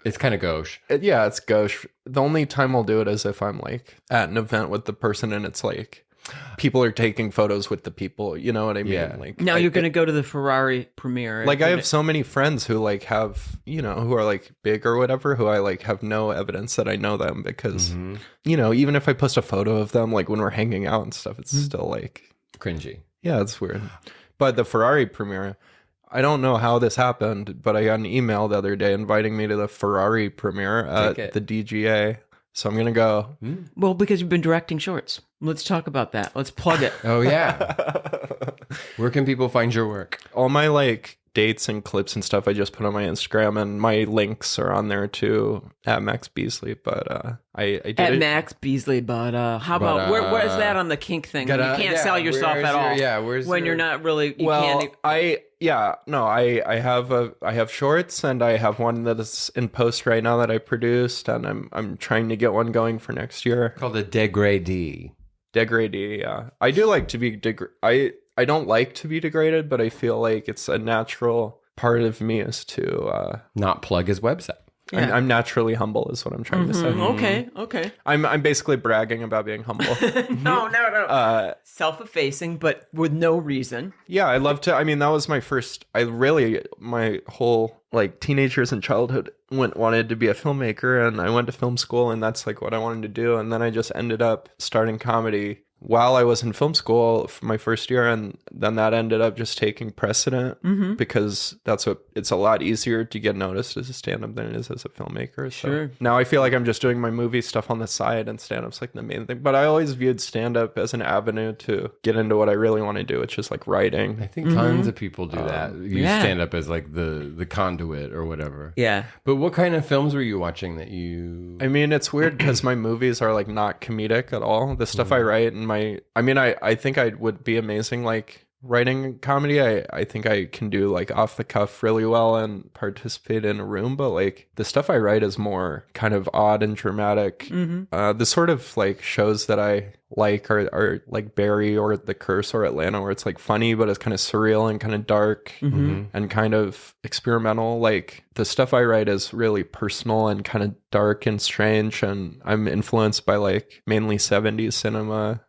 it's kind of gauche. it's gauche. The only time I'll do it is if I'm like at an event with the person and it's like people are taking photos with the people. You know what I mean? Yeah. Like Now you're going to go to the Ferrari premiere. Like I have so many friends who like have, you know, who are like big or whatever, who I like have no evidence that I know them because, you know, even if I post a photo of them, like when we're hanging out and stuff, it's still like Cringy. Yeah, it's weird. But the Ferrari premiere, I don't know how this happened, but I got an email the other day inviting me to the Ferrari premiere at the DGA. So I'm going to go. Well, because you've been directing shorts. Let's talk about that. Let's plug it. Oh, yeah. Where can people find your work? All my like dates and clips and stuff I just put on my Instagram, and my links are on there too at Max Beasley. But I did at it. Max Beasley. But how about where's that on the kink thing? You can't sell yourself at all. When you're not really. I have shorts, and I have one that is in post right now that I produced, and I'm trying to get one going for next year called a degradee. Yeah. I do like to be I don't like to be degraded, but I feel like it's a natural part of me is to not plug his website. Yeah. I'm naturally humble is what I'm trying to say. Okay. I'm basically bragging about being humble. No. Self-effacing, but with no reason. Yeah, I love to. I mean, that was my first. My whole like teenagers and childhood wanted to be a filmmaker, and I went to film school, and that's like what I wanted to do. And then I just ended up starting comedy while I was in film school for my first year, and then that ended up just taking precedent because it's a lot easier to get noticed as a stand-up than it is as a filmmaker. So sure. Now I feel like I'm just doing my movie stuff on the side, and stand-up's like the main thing. But I always viewed stand-up as an avenue to get into what I really want to do, which is like writing. I think tons of people do that. Use stand-up as like the conduit or whatever. Yeah. But what kind of films were you watching that you... I mean, it's weird because my movies are like not comedic at all. The stuff I write and I think I would be amazing like writing comedy. I think I can do like off the cuff really well and participate in a room, but like the stuff I write is more kind of odd and dramatic. The sort of like shows that I like are like Barry or The Curse or Atlanta, where it's like funny but it's kind of surreal and kind of dark and kind of experimental. Like the stuff I write is really personal and kind of dark and strange, and I'm influenced by like mainly 70s cinema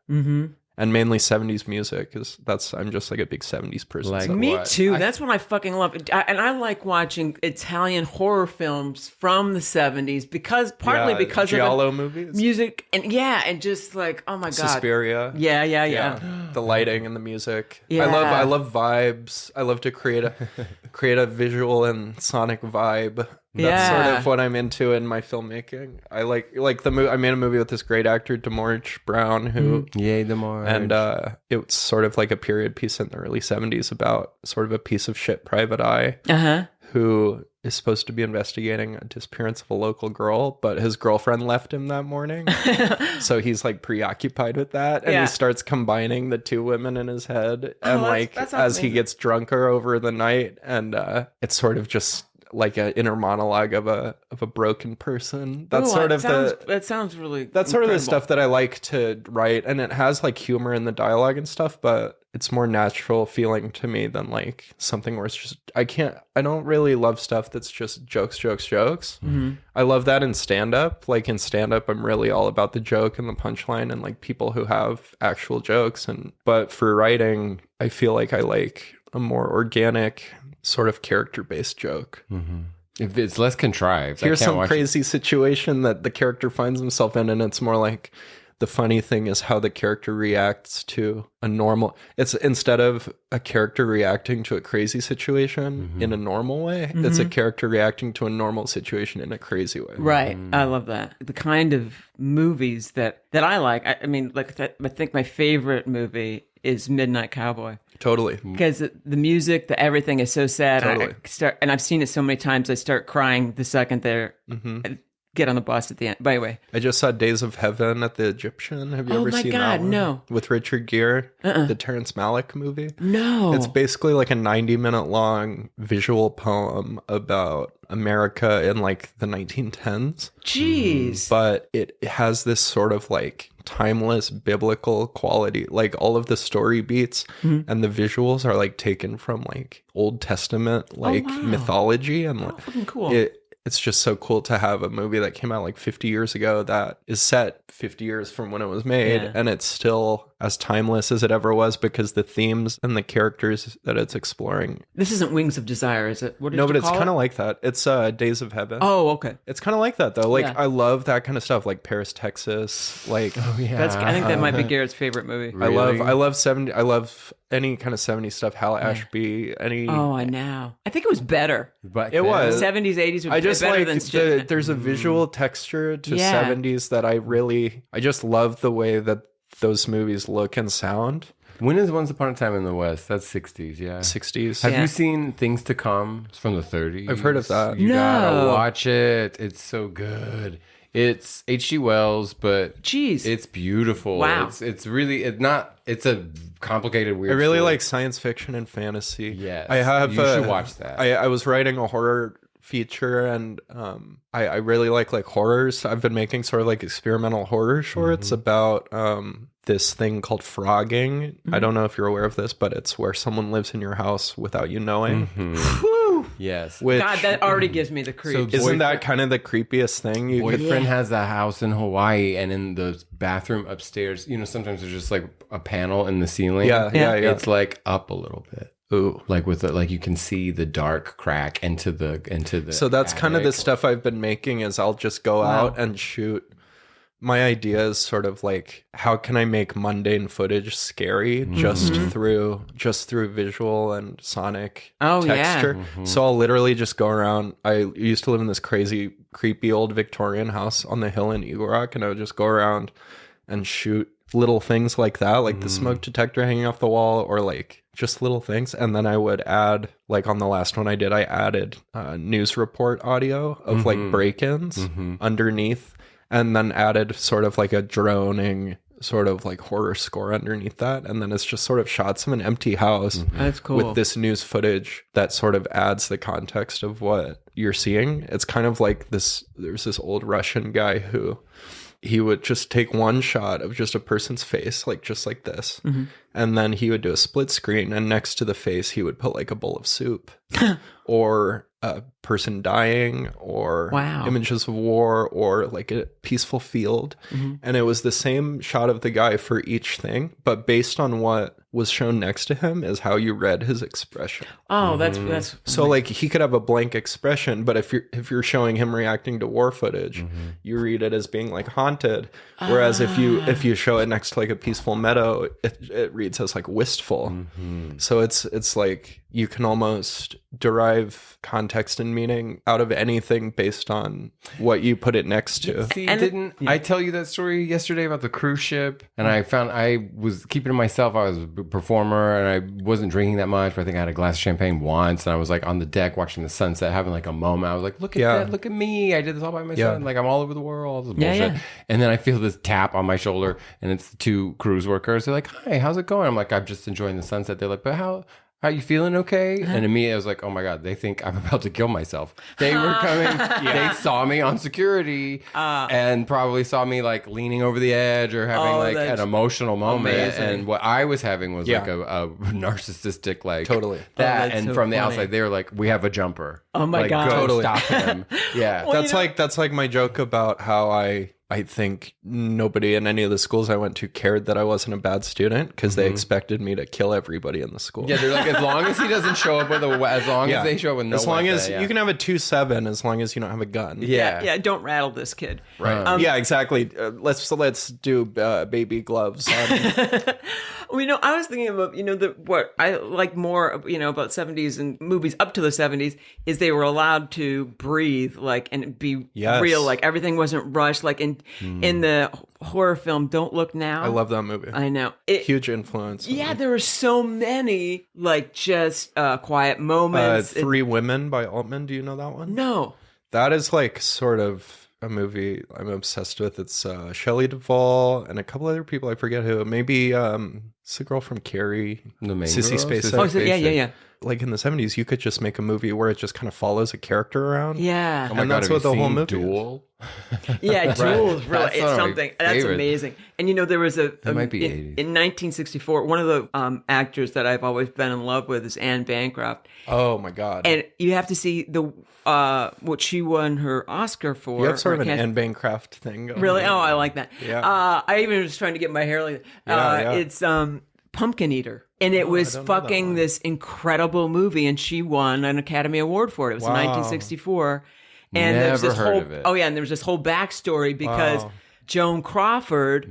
and mainly 70s music, because I'm just like a big 70s person. Like so. Me too. That's what I fucking love. And I like watching Italian horror films from the 70s because Giallo of movies, music, and just like, oh my god, Suspiria. Yeah. The lighting and the music. Yeah. I love vibes. I love to create a visual and sonic vibe. That's sort of what I'm into in my filmmaking. I like the movie. I made a movie with this great actor, Demorge Brown, who Yay, Demorge. and it's sort of like a period piece in the early 70s about sort of a piece of shit private eye who is supposed to be investigating a disappearance of a local girl, but his girlfriend left him that morning. So he's like preoccupied with that, and he starts combining the two women in his head, and as he gets drunker over the night, and it's sort of just like an inner monologue of a broken person. That's that sounds really that's sort of the stuff that I like to write, and it has like humor in the dialogue and stuff, but it's more natural feeling to me than like something where it's just I don't really love stuff that's just jokes. I love that in stand-up. Like in stand-up, I'm really all about the joke and the punchline and like people who have actual jokes, but for writing, I feel like I like a more organic sort of character-based joke. If it's less contrived. Here's some crazy situation that the character finds himself in, and it's more like the funny thing is how the character reacts to a normal... It's instead of a character reacting to a crazy situation in a normal way, it's a character reacting to a normal situation in a crazy way. Right. I love that. The kind of movies that I like, I mean, like I think my favorite movie is Midnight Cowboy. Totally. Because the music, the everything is so sad. Totally. And I've seen it so many times, I start crying the second they get on the bus at the end. By the way, I just saw Days of Heaven at the Egyptian. Have you ever seen that one? No. With Richard Gere, the Terrence Malick movie? No. It's basically like a 90-minute long visual poem about America in like the 1910s. Jeez. But it has this sort of like timeless biblical quality. Like all of the story beats and the visuals are like taken from like Old Testament like mythology, and like fucking cool. It's just so cool to have a movie that came out like 50 years ago that is set 50 years from when it was made, and it's still as timeless as it ever was because the themes and the characters that it's exploring. This isn't Wings of Desire, is it? What did No, you but it's call kind of it? like that. It's Days of Heaven. Oh, okay. It's kind of like that though. Like Yeah. I love that kind of stuff, like Paris, Texas. Like I think that might be Garrett's favorite movie. I love 70. I love any kind of 70s stuff. Hal Ashby. Any. Oh, I know. I think it was better. But It was. 70s, 80s I was just better like than shit. there's a visual texture to Yeah. 70s that I just love the way that those movies look and sound. When is Once Upon a Time in the West? That's 60s, yeah. 60s. Have Yeah. you seen Things to Come? It's from the 30s. I've heard of that. You gotta No. watch it. It's so good. It's H.G. Wells, but Jeez. it's beautiful. Wow. It's really it's a complicated, weird I really story. like science fiction and fantasy. Yes. I have. You should watch that. I was writing a horror feature, and I really like horrors. I've been making sort of like experimental horror shorts about this thing called frogging. I don't know if you're aware of this, but it's where someone lives in your house without you knowing. Whew. Yes. Which God, that already gives me the creeps. isn't that kind of the creepiest thing? You could Boyfriend has a house in Hawaii, and in the bathroom upstairs, sometimes there's just like a panel in the ceiling. Yeah. It's like up a little bit. Ooh. Like with like you can see the dark crack into the So that's kind of the attic. stuff I've been making is I'll just go out and shoot. My idea is sort of like, how can I make mundane footage scary just through visual and sonic texture? So I'll literally just go around. I used to live in this crazy, creepy old Victorian house on the hill in Eagle Rock, and I would just go around and shoot little things like that, like the smoke detector hanging off the wall, or like just little things. And then I would add, like on the last one I did, I added news report audio of like break-ins underneath, and then added sort of like a droning sort of like horror score underneath that. And then it's just sort of shots of an empty house That's cool. with this news footage that sort of adds the context of what you're seeing. It's kind of like this, there's this old Russian guy who he would just take one shot of just a person's face, like just like this. And then he would do a split screen, and next to the face, he would put like a bowl of soup or a person dying or Wow. images of war or like a peaceful field. And it was the same shot of the guy for each thing, but based on what was shown next to him is how you read his expression. Oh, that's So like he could have a blank expression, but if you're showing him reacting to war footage, you read it as being like haunted. Whereas if you show it next to like a peaceful meadow, it reads as like wistful. So it's like you can almost derive context and meaning out of anything based on what you put it next to. See, And didn't I tell you that story yesterday about the cruise ship? And I found I was keeping to myself. I was a performer and I wasn't drinking that much, but I think I had a glass of champagne once. And I was like on the deck watching the sunset, having like a moment. I was like, look at that, look at me. I did this all by myself. Like I'm all over the world. All this bullshit. yeah. And then I feel this tap on my shoulder, and it's the two cruise workers. They're like, hi, how's it going? I'm like, I'm just enjoying the sunset. They're like, but how are you feeling okay? And immediately I was like, oh my God, they think I'm about to kill myself. They were coming, they saw me on security and probably saw me like leaning over the edge or having like an emotional moment. amazing. And what I was having was like a narcissistic, like Totally. that. that's And so from the funny. outside, they were like, we have a jumper. Oh my like, God. Go Totally. stop him. Yeah. That's like my joke about how I think nobody in any of the schools I went to cared that I wasn't a bad student because they expected me to kill everybody in the school. Yeah, they're like, as long as he doesn't show up with as long as they show up with no as long weapon, as you can have a 2.7 as long as you don't have a gun. yeah, don't rattle this kid. Right. Yeah, exactly. Let's do baby gloves. Well, I was thinking about, what I like more, about 70s and movies up to the 70s is they were allowed to breathe, like, and be real, like everything wasn't rushed, like in the horror film Don't Look Now. I love that movie. I know. Huge influence. Yeah, there were so many, like, just quiet moments. Three Women by Altman. Do you know that one? No. That is like sort of a movie I'm obsessed with. It's Shelley Duvall and a couple other people. I forget who. Maybe it's the girl from Carrie. The main Sissy girl? Spacek. Sissy Oh, so, yeah. like in the 70s, you could just make a movie where it just kind of follows a character around. Yeah. Oh my And God, that's have what you the whole seen movie Duel? Yeah, Jules, really, That's it's one of my something. That's favorites. amazing. And there was It might be in 80s. 1964, one of the actors that I've always been in love with is Anne Bancroft. Oh my God. And you have to see the what she won her Oscar for. You have sort of an Or Anne Bancroft thing going Really? on. Oh, I like that. Yeah. I even was trying to get my hair like that. Yeah. It's Pumpkin Eater. And it was don't know that fucking one. this incredible movie, and she won an Academy Award for it. It was in Wow. 1964. And there's Never this heard whole, of it. Oh, yeah, and there was this whole backstory because Wow. Joan Crawford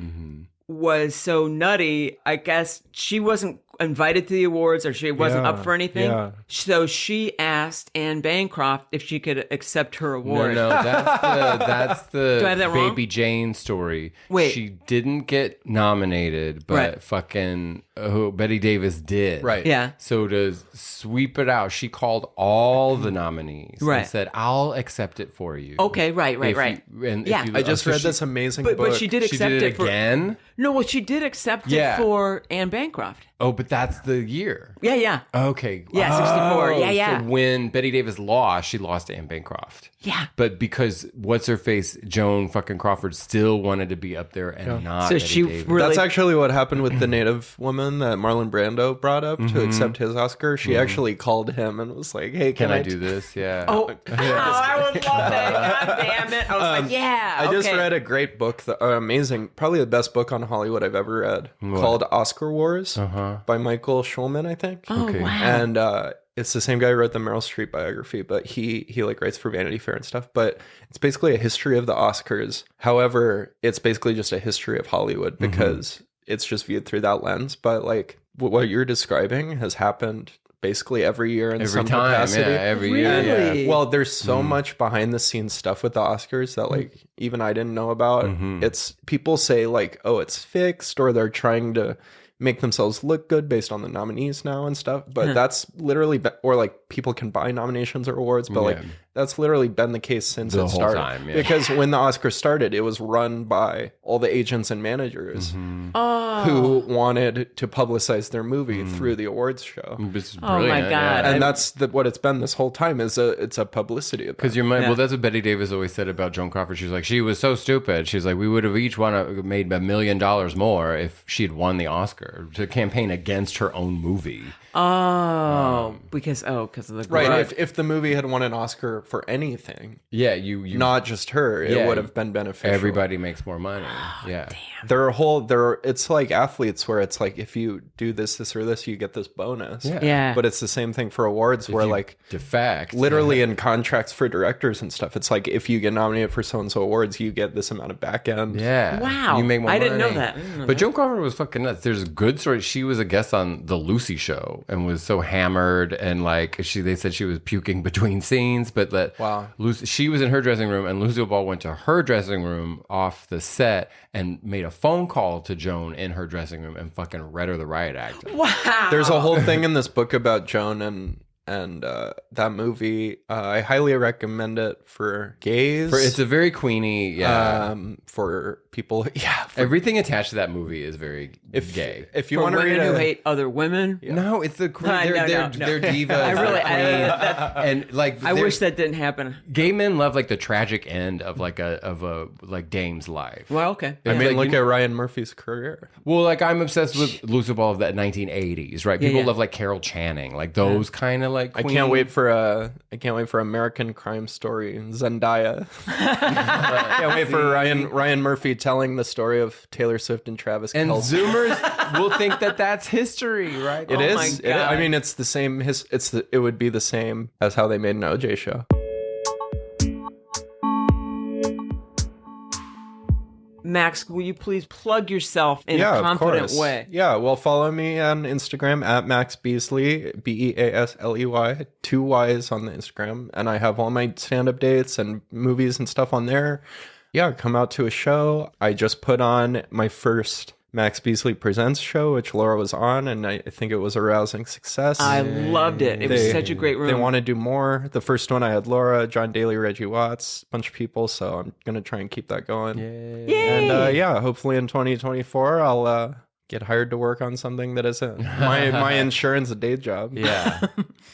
was so nutty. I guess she wasn't invited to the awards, or she wasn't Yeah, up for anything. yeah. So she asked Anne Bancroft if she could accept her No, award. that's the Do I have that wrong? Baby Jane story. Wait. She didn't get nominated, but Right. fucking Betty Davis did. Right. Yeah. So to sweep it out, she called all the nominees Right. and said, "I'll accept it for you." Okay, right. If Yeah. I just read this amazing But book. she did She accept did it for again. No, well, she did accept Yeah. it for Anne Bancroft. Oh, but that's the year. Yeah. Okay. Yeah, 64. Oh, Yeah. So when Betty Davis lost, she lost to Anne Bancroft. Yeah. But because what's her face, Joan fucking Crawford still wanted to be up there and not. So Betty she Davis. really- That's actually what happened with the native woman that Marlon Brando brought up to accept his Oscar. She actually called him and was like, "Hey, Can I do this? Yeah. Oh, I would love that. God damn it. I was like, yeah. I just okay. read a great book, amazing, probably the best book on Hollywood I've ever read, called Oscar Wars by Michael Schulman, I think. Oh, Okay. wow. And it's the same guy who wrote the Meryl Streep biography, but he like writes for Vanity Fair and stuff. But it's basically a history of the Oscars. However, it's basically just a history of Hollywood because it's just viewed through that lens. But like what you're describing has happened basically every year in Every some time, capacity. yeah, every year. Really? Yeah. Well, there's so much behind the scenes stuff with the Oscars that like even I didn't know about. It's people say like, oh, it's fixed, or they're trying to make themselves look good based on the nominees now and stuff. But that's literally, or like people can buy nominations or awards, but like Yeah. that's literally been the case since The it whole started. time, yeah. Because when the Oscars started, it was run by all the agents and managers Oh. who wanted to publicize their movie through the awards show. This is Oh, my brilliant, God. And that's what it's been this whole time is it's a publicity event. Because well, that's what Betty Davis always said about Joan Crawford. She's like, she was so stupid. She's like, we would have each made $1 million more if she had won the Oscar to campaign against her own movie. Because of the Right. growth. If the movie had won an Oscar for anything, Yeah, you not just her, it Yeah, would have been beneficial. everybody makes more money. Yeah. It's like athletes where it's like if you do this or this, you get this bonus. Yeah. Yeah. But it's the same thing for awards where You like defect. literally in contracts for directors and stuff, it's like if you get nominated for so and so awards, you get this amount of back end. Yeah. Wow. You make more I didn't know money. that. I didn't know But Joan Crawford was fucking nuts. There's a good story. She was a guest on the Lucy show and was so hammered and like they said she was puking between scenes, but Wow. Lucy, she was in her dressing room and Lucille Ball went to her dressing room off the set and made a phone call to Joan in her dressing room and fucking read her the riot act. Wow. There's a whole thing in this book about Joan and that movie. I highly recommend it for gays. It's a very queeny, yeah. For people, yeah. Everything attached to that movie is very gay. If you For want to women read who a, hate other women. No, it's the queen. No, They're no. divas. I really- they're queen. And like I wish that didn't happen. gay men love like the tragic end of like a dame's life. Well, okay. I mean, like, look at Ryan Murphy's career. Well, like I'm obsessed with Lucille Ball of that 1980s, right? People yeah. love like Carol Channing, like those kind of like. I can't wait for American Crime Story Zendaya. Can't wait for Ryan Murphy telling the story of Taylor Swift and Travis And Kelce. Zoomers will think that that's history, right? It Oh is. my It- God. I mean, it's the same. It would be the same as how they made an OJ show. Max, will you please plug yourself in a Of confident course. way? Yeah, well, follow me on Instagram at Max Beasley, Beasley, 2 Y's on the Instagram, and I have all my stand-up dates and movies and stuff on there. Yeah, come out to a show. I just put on my first Max Beasley Presents show, which Laura was on, and I think it was a rousing success. I loved it. It was such a great room. They want to do more. The first one I had Laura, John Daly, Reggie Watts, a bunch of people, so I'm going to try and keep that going. Yay! And hopefully in 2024, I'll get hired to work on something that isn't my insurance a day job. Yeah.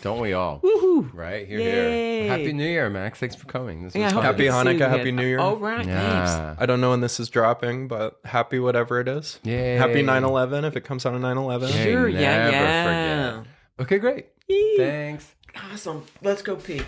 Don't we all? Woohoo! Right? Here, Yay. here. Happy New Year, Max. Thanks for coming. This was I hope fun. Happy you can see Hanukkah, we Happy had- New Year. Oh, right. Thanks. Yeah. I don't know when this is dropping, but happy whatever it is. Yay. Happy 9/11 if it comes out on 9/11. Yay. Sure, yeah, Never yeah. forget. Okay, great. Yee. Thanks. Awesome. Let's go pee.